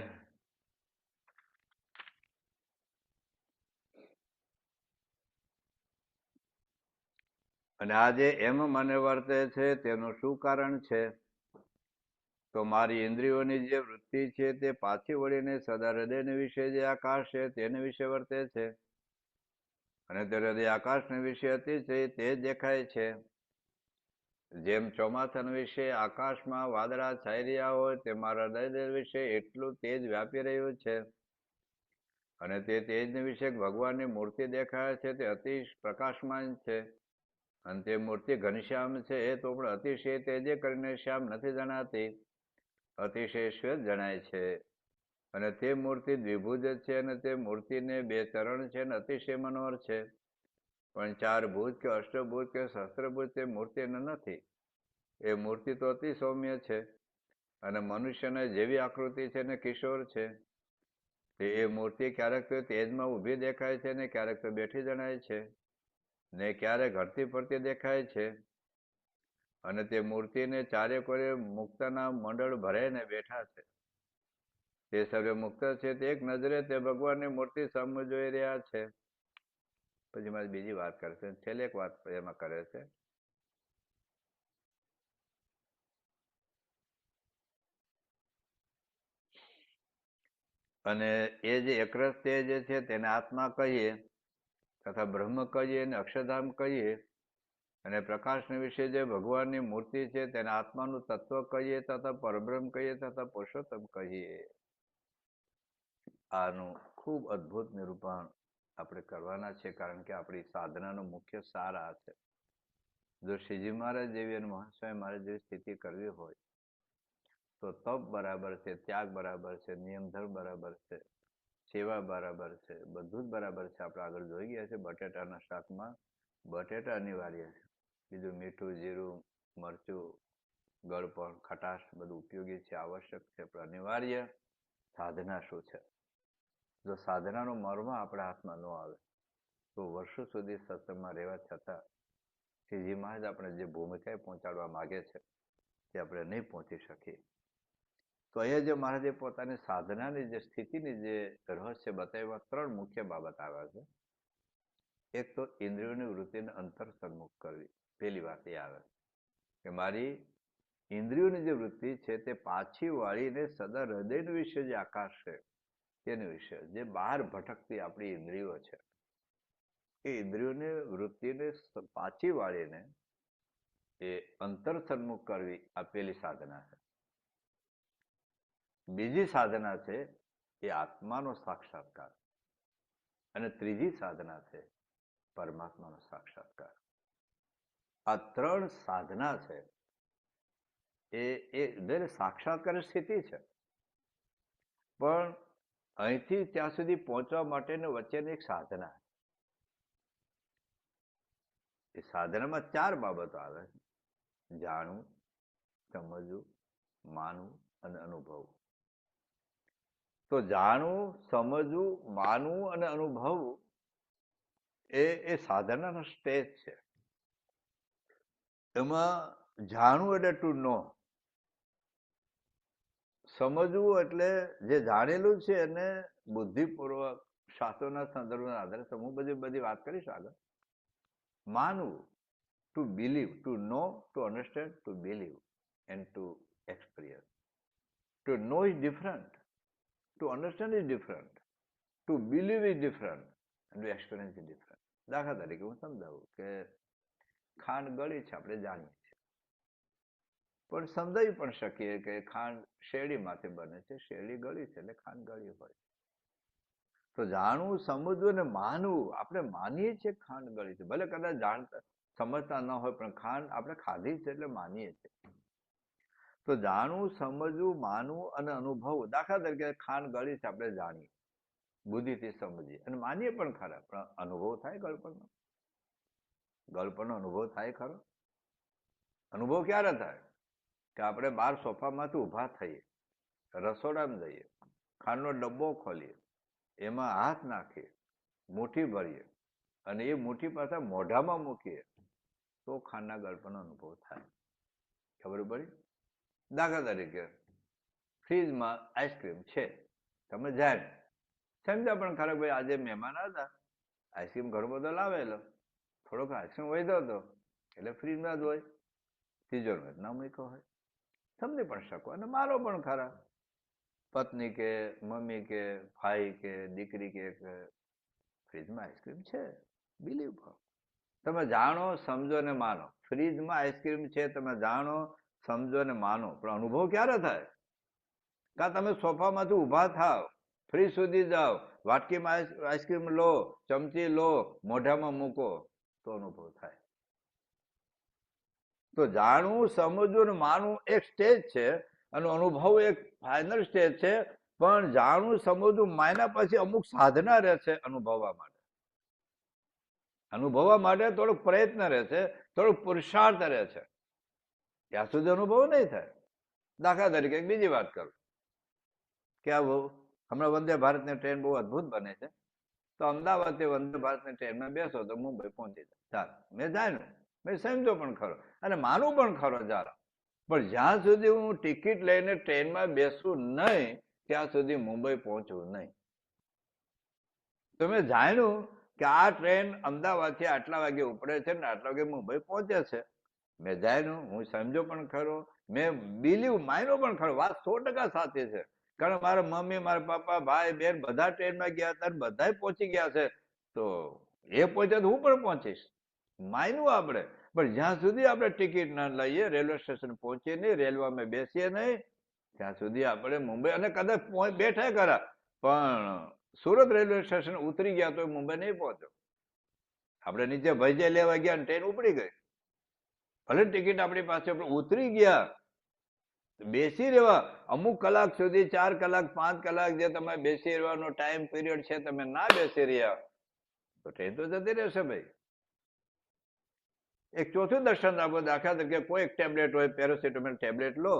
આજે એમ મને વર્તે છે તેનું શું કારણ છે. તો મારી ઇન્દ્રિયોની જે વૃત્તિ છે તે પાછી વળીને સદા હૃદયને વિશે જે આકાશ છે તેને વિશે વર્તે છે અને તે હૃદય આકાશને વિશે હતી છે તે દેખાય છે. જેમ ચોમાસાના વિશે આકાશમાં વાદળા છાઈ રહ્યા હોય તે મારા હૃદય વિશે એટલું તેજ વ્યાપી રહ્યું છે અને તે તેજને વિશે ભગવાનની મૂર્તિ દેખાય છે તે અતિ પ્રકાશમાન છે અને તે મૂર્તિ ઘનશ્યામ છે તો પણ અતિશય તેજે કરીને શ્યામ નથી જણાતી, અતિશય શ્વેત જણાય છે. અને તે મૂર્તિ દ્વિભુજ છે અને તે મૂર્તિને 2 ચરણ છે અને અતિશય મનોહર છે. પણ 4 ભુજ કે અષ્ટભુજ કે સહસ્ત્રભુજ તે મૂર્તિ નથી. એ મૂર્તિ તો અતિ સૌમ્ય છે અને મનુષ્યને જેવી આકૃતિ છે ને કિશોર છે. એ મૂર્તિ ક્યારેક તો તેજમાં ઊભી દેખાય છે ને ક્યારેક તો બેઠી જણાય છે ને ક્યારેક હરતી ફરતી દેખાય છે. અને તે મૂર્તિને ચારે કોરે મુક્તના મંડળ ભરાઈને બેઠા છે. તે સર્વે મુક્ત છે તે એક નજરે તે ભગવાનની મૂર્તિ સામે જોઈ રહ્યા છે. પછી મારી બીજી વાત કરશે, છેલ્લે એક વાત એમાં કરે છે. અને એ જે એકરસ તે જે છે તેને આત્મા કહીએ તથા બ્રહ્મ કહીએ અને અક્ષરધામ કહીએ, અને પ્રકાશને વિશે જે ભગવાનની મૂર્તિ છે તેને આત્માનું તત્વ કહીએ તથા પરબ્રહ્મ કહીએ તથા પુરુષોત્તમ કહીએ. આનું ખૂબ અદ્ભુત નિરૂપણ આપણે કરવાના છે, કારણ કે આપણી સાધનાનો મુખ્ય સાર આ છે. જો શ્રીજી મહારાજ જેવી અને મહંત સ્વામી મહારાજ જેવી સ્થિતિ કરવી હોય તો તપ બરાબર છે, ત્યાગ બરાબર છે, નિયમ ધર્મ બરાબર છે, સેવા બરાબર છે, બધું જ બરાબર છે. આપણે આગળ જોઈ ગયા છે બટેટાના શાકમાં બટેટા અનિવાર્ય છે, બીજું મીઠું, જીરું, મરચું, ગળપણ, ખટાશ બધું ઉપયોગી છે, આવશ્યક છે, પણ અનિવાર્ય સાધના શું છે. જો સાધનાનો મર્મ આપણા હાથમાં ન આવે તો વર્ષો સુધી સત્સંગમાં રહેવા છતાં શ્રીજી મહારાજ આપણે જે ભૂમિકાએ પહોંચાડવા માગે છે તે આપણે નહીં પહોંચી શકીએ. તો અહીંયા જે મહારાજે પોતાની સાધનાની જે સ્થિતિની જે રહસ્ય બતાવ્યા, 3 મુખ્ય બાબત આવ્યા છે. એક તો ઇન્દ્રિયોની વૃત્તિને અંતર સન્મુખ કરવી. પહેલી વાત એ આવે કે મારી ઇન્દ્રિયોની જે વૃત્તિ છે તે પાછી વાળીને સદા હૃદય વિશે જે આકાશ છે તેની વિશે, જે બહાર ભટકતી આપણી ઇન્દ્રિયો છે એ ઇન્દ્રિયોની વૃત્તિને પાછી વાળીને એ અંતર સન્મુખ કરવી, આ પહેલી સાધના છે. બીજી સાધના છે એ આત્માનો સાક્ષાત્કાર, અને ત્રીજી સાધના છે પરમાત્માનો સાક્ષાત્કાર. આ 3 સાધના છે એ સાક્ષાત્કાર સ્થિતિ છે, પણ અહીંથી ત્યાં સુધી પહોંચવા માટેની વચ્ચેની એક સાધના. એ સાધનામાં 4 બાબતો આવે: જાણવું, સમજવું, માનવું અને અનુભવવું. તો જાણવું, સમજવું, માનવું અને અનુભવવું એ સાધનાનો સ્ટેજ છે. એમાં જાણવું એટલે ટુ નો, સમજવું એટલે જે જાણેલું છે એને બુદ્ધિપૂર્વક શાસ્ત્રોના સંદર્ભના આધારે હું બધી વાત કરીશ આગળ. માનવું, to believe, to know, to understand, to believe and to experience. To know is different, to understand is different, to believe is different and to experience is different. દાખલા તરીકે હું સમજાવું કે ખાંડ ગળી છે, આપણે જાણીએ છીએ, પણ સમજાવી પણ શકીએ કે ખાંડ શેરડીમાંથી બને છે, શેરડી ગળી છે એટલે ખાંડ ગળી હોય. તો જાણવું, સમજવું અને માનવું, આપણે માનીએ છીએ ખાંડ ગળી છે, ભલે કદાચ જાણતા સમજતા ન હોય, પણ ખાંડ આપણે ખાધી છે એટલે માનીએ છીએ. તો જાણવું, સમજવું, માનવું અને અનુભવવું. દાખલા તરીકે ખાંડ ગળી છે આપણે જાણીએ, બુદ્ધિથી સમજીએ અને માનીએ પણ ખરા, પણ અનુભવ થાય ગળપણનો? ગળપણનો અનુભવ થાય ખરો? અનુભવ ક્યારે થાય? કે આપણે બહાર સોફામાંથી ઊભા થઈએ, રસોડામાં જઈએ, ખાંડનો ડબ્બો ખોલીએ, એમાં હાથ નાખીએ, મુઠ્ઠી ભરીએ અને એ મુઠ્ઠી પાછા મોઢામાં મૂકીએ તો ખાંડના ગળપણનો અનુભવ થાય. ખબર પડી? દાખલા તરીકે ફ્રીજમાં આઈસ્ક્રીમ છે, તમે જાય સમજ્યા પણ ખરા, ભાઈ આજે મહેમાન હતા, આઈસ્ક્રીમ ઘણો બધો લાવેલો, થોડોક આઈસ્ક્રીમ વધ્યો હતો એટલે ફ્રીજમાં જ હોય, તિજોરીમાં ના મૂક્યો હોય, સમજી પણ શકો અને મારો પણ ખરા. પત્ની કે મમ્મી કે ભાઈ કે દીકરી કે ફ્રીજમાં આઈસ્ક્રીમ છે, બિલીવ કરો. તમે જાણો, સમજો ને માનો. ફ્રીજમાં આઈસ્ક્રીમ છે, તમે જાણો, સમજો ને માનો, પણ અનુભવ ક્યારે થાય? કા તમે સોફામાંથી ઊભા થાવ, ફ્રીજ સુધી જાઓ, વાટકીમાં આઈસ્ક્રીમ લો, ચમચી લો, મોઢામાં મૂકો તો અનુભવ થાય. તો જાણવું, સમજવું અને માનવું એક સ્ટેજ છે અને અનુભવ એક ફાઇનલ સ્ટેજ છે. પણ જાણવું, સમજવું, માન્યા પછી અમુક સાધના રહે છે અનુભવવા માટે. અનુભવવા માટે થોડોક પ્રયત્ન રહે છે, થોડોક પુરુષાર્થ રહે છે, ત્યાં સુધી અનુભવ નહીં થાય. દાખલા તરીકે એક બીજી વાત કરું કે હમણાં વંદે ભારતની ટ્રેન બહુ અદભુત બને છે, તો અમદાવાદથી વંદે ભારતની ટ્રેનમાં બેસો તો મુંબઈ પહોંચી જાય. ચાલ, મેં જાણ્યું મેં સમજો પણ ખરો અને માનું પણ ખરો જરા, પણ જ્યાં સુધી હું ટિકિટ લઈને ટ્રેનમાં બેસું નહીં ત્યાં સુધી મુંબઈ પહોંચવું નહીં. તો મેં જાણ્યું કે આ ટ્રેન અમદાવાદથી આટલા વાગે ઉપડે છે ને આટલા વાગે મુંબઈ પહોંચે છે. મેં જાણ્યું, હું સમજો પણ ખરો, મેં બિલીવ માન્યો પણ ખરો. વાત 100% સાચી છે. કારણ મારા મમ્મી, મારા પપ્પા, ભાઈ બહેન બધા ટ્રેનમાં ગયા હતા, બધા પહોંચી ગયા છે. તો એ પહોંચે તો હું પણ પહોંચીશ, માન્યું આપણે. પણ જ્યાં સુધી આપણે ટિકિટ ના લઈએ, રેલવે સ્ટેશન પહોંચીએ નહીં, રેલવેમાં બેસીએ નહીં, ત્યાં સુધી આપણે મુંબઈ, અને કદાચ બેઠા ખરા, પણ સુરત રેલવે સ્ટેશન ઉતરી ગયા તો મુંબઈ નહીં પહોંચો. આપણે નીચે ભૈજે લેવા ગયા અને ટ્રેન ઉપડી ગઈ, ભલે ટિકિટ આપણી પાસે, ઉતરી ગયા, બેસી રહેવા અમુક કલાક સુધી, 4 કલાક 5 કલાક જે તમે બેસી રહેવાનો ટાઈમ પીરિયડ છે, તમે ના બેસી રહ્યા તો ટ્રેન તો જતી રહેશે ભાઈ. એક ચોથું દર્શન આપો, દાખલા તરીકે કોઈ એક ટેબ્લેટ હોય, પેરાસિટામોલ ટેબ્લેટ લો,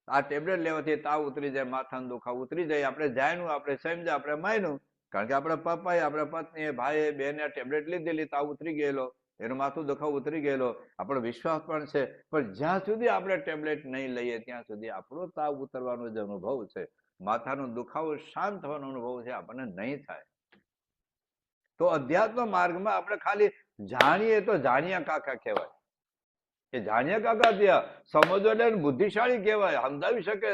આ ટેબ્લેટ લેવાથી તાવ ઉતરી જાય, માથાનો દુખાવો ઉતરી જાય. આપણે જાણ્યું, આપણે સમજ્યા, આપણે માન્યું, કારણ કે આપણા પપ્પાએ, આપણા પત્નીએ, ભાઈએ, બહેને ટેબ્લેટ લીધેલી, તાવ ઉતરી ગયેલો, એનું માથું દુખાવો ઉતરી ગયેલો, આપણો વિશ્વાસ પણ છે. પણ જ્યાં સુધી આપણે ટેબ્લેટ નહીં લઈએ ત્યાં સુધી આપણો તાવ ઉતરવાનો જે અનુભવ છે, માથાનો દુખાવો શાંત થવાનો અનુભવ છે, આપણને નહીં થાય. તો અધ્યાત્મ માર્ગમાં આપણે ખાલી જાણીએ તો જાણ્યા કાકા કહેવાય. એ જાણ્યા કાકા ત્યાં સમજો એટલે બુદ્ધિશાળી કહેવાય, સમજાવી શકે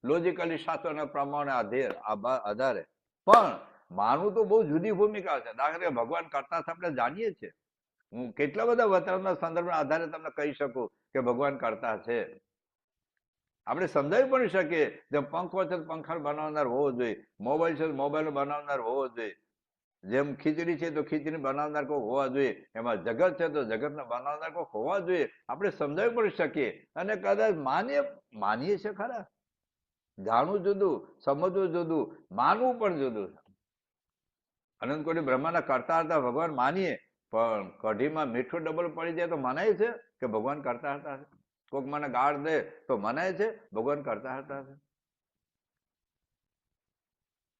લોજિકલી શાસ્ત્રના પ્રમાણે આધારે. પણ માનવું તો બહુ જુદી ભૂમિકા છે. દાખલા તરીકે ભગવાન કરતા આપણે જાણીએ છીએ. હું કેટલા બધા વતનના સંદર્ભના આધારે તમને કહી શકું કે ભગવાન કરતા છે. આપણે સમજાવી પણ શકીએ, જેમ પંખો છે પંખા બનાવનાર હોવો જોઈએ, મોબાઈલ છે મોબાઈલ બનાવનાર હોવો જોઈએ, જેમ ખીચડી છે તો ખીચડી બનાવનાર કોઈ હોવા જોઈએ, એમાં જગત છે તો જગતને બનાવનાર કોઈ હોવા જોઈએ. આપણે સમજાવી પણ શકીએ અને કદાચ માનીએ છે ખરા. જાણવું જુદું, સમજવું જુદું, માનવું પણ જુદું. અનંત કોટી બ્રહ્માના કરતા હતા ભગવાન માનીએ, પણ કઢીમાં મીઠું ડબલ પડી જાય તો મનાય છે કે ભગવાન કરતા હતા? કોઈક મને ગાળ દે તો મનાય છે ભગવાન કરતા હતા?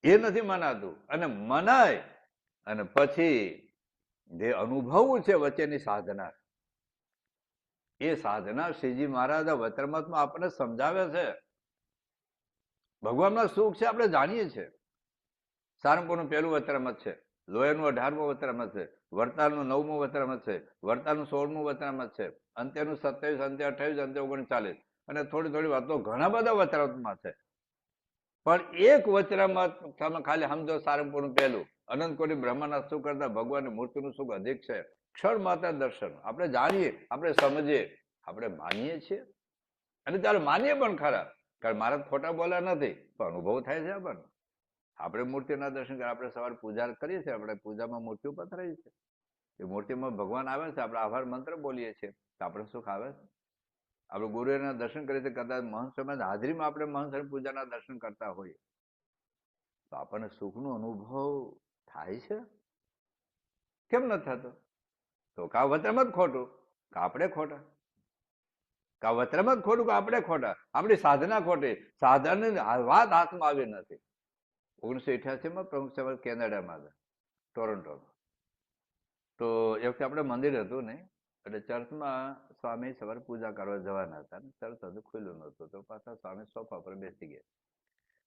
એ નથી મનાતું. અને મનાય અને પછી જે અનુભવ છે વચ્ચેની સાધના, એ સાધના શ્રીજી મહારાજ વચનામૃતમાં આપણને સમજાવે છે. ભગવાનના સુખ છે આપણે જાણીએ છીએ. સારંગપુરનું પહેલું વચનામૃત છે, લોહીનું 18મું વચનામૃત છે, વરતાલનું 9મું વચનામૃત છે, વરતાલનું 16મું વચનામૃત છે, અંત્યનું 27, અંત્ય 28, અંત્ય 39 અને થોડી થોડી વાતો ઘણા બધા વચનામૃતમાં છે. પણ એક વચનામૃત તમે ખાલી સમજો, સારંગપુરનું પહેલું, અનંત કોટી બ્રહ્માના સુખ કરતા ભગવાનની મૂર્તિનું સુખ અધિક છે. ક્ષણ માત્ર દર્શન આપણે જાણીએ, આપણે સમજીએ, આપણે માનીએ છીએ. અને ચાલો માનીએ પણ ખરા, કારણ મારા ખોટા બોલ્યા નથી, પણ અનુભવ થાય છે આપણને. આપણે મૂર્તિના દર્શન કરીએ, આપણે સવારે પૂજા કરીએ છીએ, આપણે પૂજામાં મૂર્તિઓ પથરાઈ છે, એ મૂર્તિમાં ભગવાન આવે છે, આપણે આભાર મંત્ર બોલીએ છીએ તો આપણે સુખ આવે છે. આપણે ગુરુના દર્શન કરીએ છીએ, કદાચ મહંત સમાજ હાજરીમાં આપણે મહંત પૂજાના દર્શન કરતા હોઈએ તો આપણને સુખનો અનુભવ થાય છે. કેમ નથી થતો? તો કા વચનામૃત ખોટું, કા આપણે ખોટા, કા વચનામૃત ખોટું, કા આપણે ખોટા, આપણી સાધના ખોટી. સાધનાની વાત હાથમાં આવી નથી. 1988માં પ્રમુખ સાહેબ કેનેડામાં હતા, ટોરન્ટોમાં. તો એ વખતે આપણે મંદિર હતું નહીં, એટલે ચર્ચમાં સ્વામી સવારે પૂજા કરવા જવાના હતા, ચર્ચ હજુ ખુલ્લું નહોતું. તો પાછા સ્વામી સોફા પર બેસી ગયા,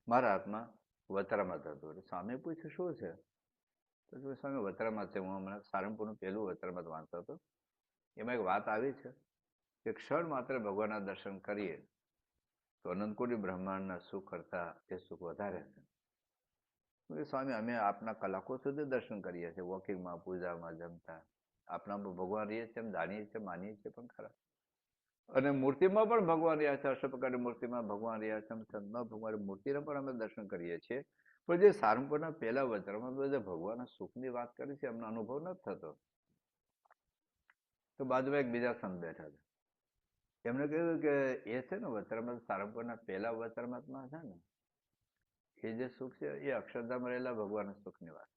મારા હાથમાં વચનામૃત હતું. એટલે સ્વામી પૂછ્યું શું છે? તો સ્વામી વચનામૃત છે, હું હમણાં સારંગપુરનું પહેલું વચનામૃત વાંચતો હતો, એમાં એક વાત આવી છે કે ક્ષણ માત્ર ભગવાનના દર્શન કરીએ તો અનંતકોટી બ્રહ્માંડના સુખ કરતા એ સુખ વધારે છે. સ્વામી અમે આપના કલાકો સુધી દર્શન કરીએ છીએ, વોકિંગમાં, પૂજામાં, જમતા આપણા ભગવાન રહીએ છીએ, એમ જાણીએ છીએ, માનીએ છીએ પણ ખરા. અને મૂર્તિમાં પણ ભગવાન રહ્યા છે, અષ્ટપ્રકારની મૂર્તિમાં ભગવાન રહ્યા છે, સંતમાં ભગવાન મૂર્તિને પણ અમે દર્શન કરીએ છીએ. પણ જે સારંગપુરના પહેલા વચનામૃતમાં જે ભગવાનના સુખની વાત કરી છે એમનો અનુભવ નથી થતો. તો બાજુમાં એક બીજા સંત બેઠા છે, એમને કહ્યું કે એ છે ને વચનામૃત સારંગપુરના પહેલા વચનામૃતમાં છે ને, એ જે સુખ છે એ અક્ષરધામ રહેલા ભગવાનના સુખની વાત.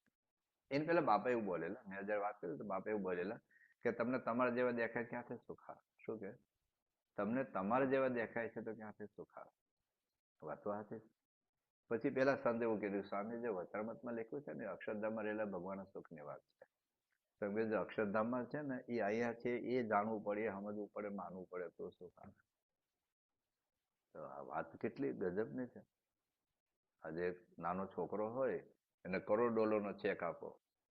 એને પેલા બાપા એવું બોલેલા, મેં જયારે વાત કરી તો બાપા એવું બોલેલા કે તમને તમારા જેવા દેખાય ક્યાંથી સુખ આવે? શું કે તમને તમારા જેવા દેખાય છે તો ક્યાંથી સુખ આવે? વાતો હતી. પછી પેલા સંત એવું કીધું, સ્વામી જે વચનામૃતમાં લખ્યું છે ને અક્ષરધામમાં રહેલા ભગવાનના સુખની વાત છે. તમે જે અક્ષરધામમાં છે ને એ અહીંયા છે એ જાણવું પડે, એ સમજવું પડે, માનવું પડે તો શું કામ. તો આ વાત કેટલી ગજબની છે. આજે નાનો છોકરો હોય એને $1,00,00,000નો ચેક આપો,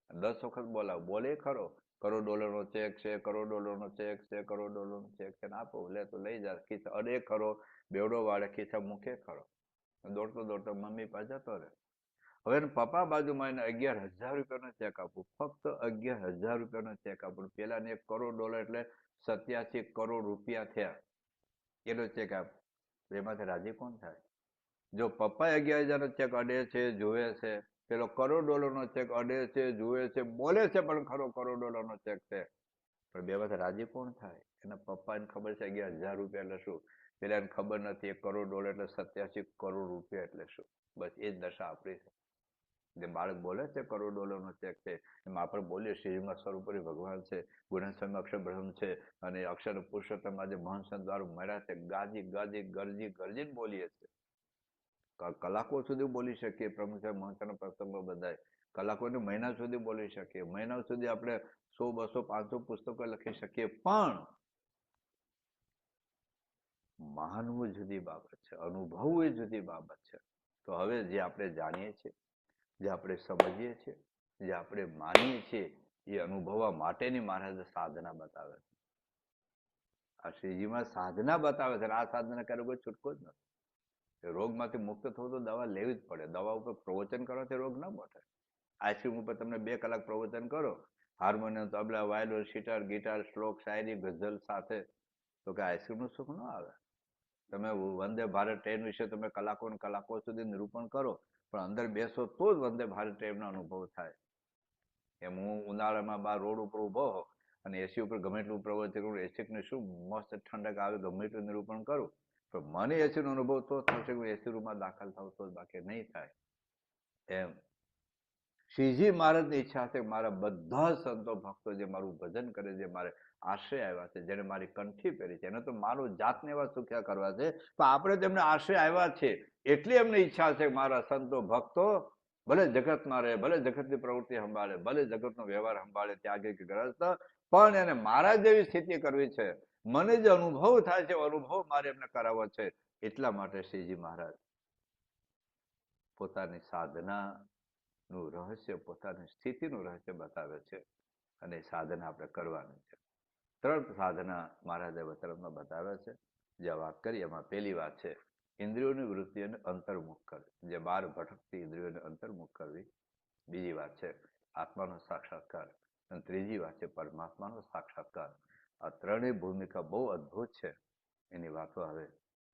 10 વખત બોલાવો, બોલે ખરો, $1,00,00,000નો ચેક છે, $1,00,00,000નો ચેક છે, $1,00,00,000નો ચેક છે, આપો, લે તો લઈ જા, ખિસ્સા અડે ખરો, બેવડો વાળે ખિસ્સા મૂકે ખરો, દોડતો દોડતો મમ્મી પાસે જતો રહે. હવે પપ્પા બાજુમાં એને $11,000નો ચેક આપું, ફક્ત $11,000નો ચેક આપું, પેલાને $1,00,00,000 એટલે 87 કરોડ રૂપિયા થયા એનો ચેક આપ, એમાંથી રાજી કોણ થાય? જો પપ્પા 11,000નો ચેક અડે છે, જોવે છે, પેલો $1,00,00,000નો ચેક અડે છે, જુએ છે, બોલે છે પણ ખરો $1,00,00,000નો ચેક છે, પણ બે માંથી રાજી કોણ થાય? એના પપ્પાને ખબર છે 11,000 રૂપિયા એટલે શું, પેલા એને ખબર નથી $1,00,00,000 એટલે 87 કરોડ રૂપિયા એટલે શું. બસ એ જ દશા આપણી છે. જે બાળક બોલે છે $1,00,00,000નો ચેક છે, એમાં આપણે બોલીએ શ્રીમાં સ્વરૂપરી ભગવાન છે, ગુણસ્વામી અક્ષર બ્રહ્મ છે, અને અક્ષર પુરુષોત્તમ આજે મહાન સંત દ્વારા મળ્યા છે, ગાજી ગાજી ગરજી ગરજીને બોલીએ છીએ. કલાકો સુધી બોલી શકીએ, પ્રભુ સાહેબ મહત્વના પ્રસંગો બધાય કલાકોને મહિના સુધી બોલી શકીએ, મહિના સુધી આપણે 100, 200, 500 પુસ્તકો લખી શકીએ, પણ માનવું જુદી બાબત છે, અનુભવવું એ જુદી બાબત છે. તો હવે જે આપણે જાણીએ છીએ, જે આપણે સમજીએ છીએ, જે આપણે માનીએ છીએ, એ અનુભવવા માટેની મહારાજ સાધના બતાવે છે. આ શ્રીજીમાં સાધના બતાવે છે, આ સાધના કરે કોઈ છૂટકો જ નથી. રોગમાંથી મુક્ત થવું તો દવા લેવી જ પડે. દવા ઉપર પ્રવચન કરવાથી રોગ ન મટે. આઈસ્ક્રીમ ઉપર તમને 2 કલાક પ્રવચન કરો, હાર્મોનિયમ, તબલા, વાયોલિન, સિતાર, ગિટાર, શ્લોક, શાયરી, ગઝલ સાથે, તો કે આઈસ્ક્રીમનું સુખ ન આવે. તમે વંદે ભારત ટ્રેન વિશે તમે કલાકો ને કલાકો સુધી નિરૂપણ કરો, પણ અંદર બેસો તો જ વંદે ભારત ટ્રેનનો અનુભવ થાય. એમ હું ઉનાળામાં બહાર રોડ ઉપર ઉભો હો અને એસી ઉપર ગમે એટલું પ્રવચન કરું, એસી શું મસ્ત ઠંડક આવે, ગમે એટલું નિરૂપણ કરું, પણ મને એસીનો અનુભવ તો થશે કે એસી રૂમમાં દાખલ થાવ તો બાકી નહીં થાય. એમ શ્રીજી મહારાજની ઈચ્છા છે મારા બધા સંતો ભક્તો જે મારું ભજન કરે, જે મારે આશ્રય આવ્યા છે, જેને મારી કંઠી પહેરી છે, એને તો મારું જાતને એવા સુખ્યા કરવા છે, તો આપણે તેમને આશ્રય આવ્યા છે એટલી એમને ઈચ્છા છે મારા સંતો ભક્તો ભલે જગતમાં રહે, ભલે જગતની પ્રવૃત્તિ સંભાળે, ભલે જગતનો વ્યવહાર સંભાળે, ત્યાગે કે ગ્રસ્ત, પણ એને મારા જેવી સ્થિતિ કરવી છે. મને જે અનુભવ થાય છે અનુભવ મારે એમને કરાવવો છે. એટલા માટે શ્રીજી મહારાજ પોતાની સાધના નું રહસ્ય, પોતાની સ્થિતિનું રહસ્ય બતાવે છે, અને સાધના આપણે કરવાની છે. 3 સાધના મહારાજે વચનમાં બતાવે છે. જે વાત કરી એમાં પહેલી વાત છે ઇન્દ્રિયોની વૃત્તિઓને અંતર્મુખ કરવી, જે 12 ભટકતી ઇન્દ્રિયોને અંતર્મુખ કરવી. બીજી વાત છે આત્માનો સાક્ષાત્કાર, અને ત્રીજી વાત છે પરમાત્માનો સાક્ષાત્કાર. આ ત્રણેય ભૂમિકા બહુ અદ્ભુત છે. એની વાતો હવે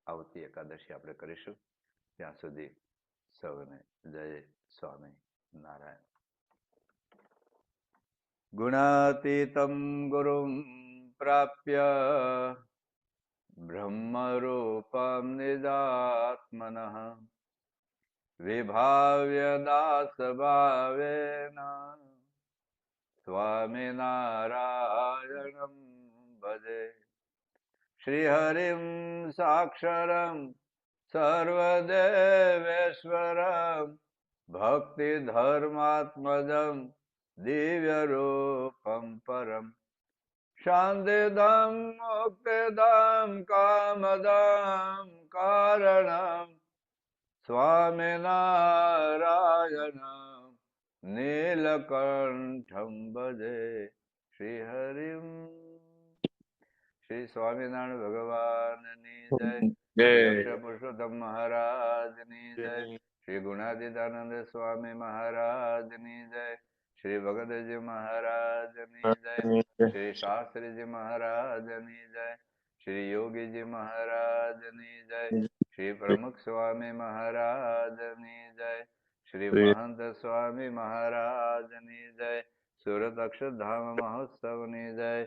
આવતી એકાદશી આપણે કરીશું. ત્યાં સુધી સૌને જય સ્વામી નારાયણ. ગુણાતીતમ ગુરુમ પ્રાપ્ય બ્રહ્મરૂપમ નિજાત્મનઃ વિભાવ્ય દાસભાવેન સ્વામિનારાયણમ ભજે. શ્રીહરિમ સાક્ષરમ સર્વદેવેશ્વરમ ભક્તિધર્માત્મજમ દિવ્યરૂપમ પરમ શાંતિદમ મુક્તિદમ કામદમ કારણમ સ્વામિનારાયણમ નીલકંઠમ ભજે. શ્રીહરિમ. શ્રી સ્વામિનારાયણ ભગવાનની જય. શ્રી અક્ષર પુરુષોત્તમ મહારાજની જય. શ્રી ગુણાતીતાનંદ સ્વામી મહારાજની જય. શ્રી ભગતજી મહારાજની જય. શ્રી શાસ્ત્રીજી મહારાજની જય. શ્રી યોગીજી મહારાજની જય. શ્રી પ્રમુખ સ્વામી મહારાજની જય. શ્રી મહંત સ્વામી મહારાજની જય. સુરત અક્ષરધામ મહોત્સવની જય.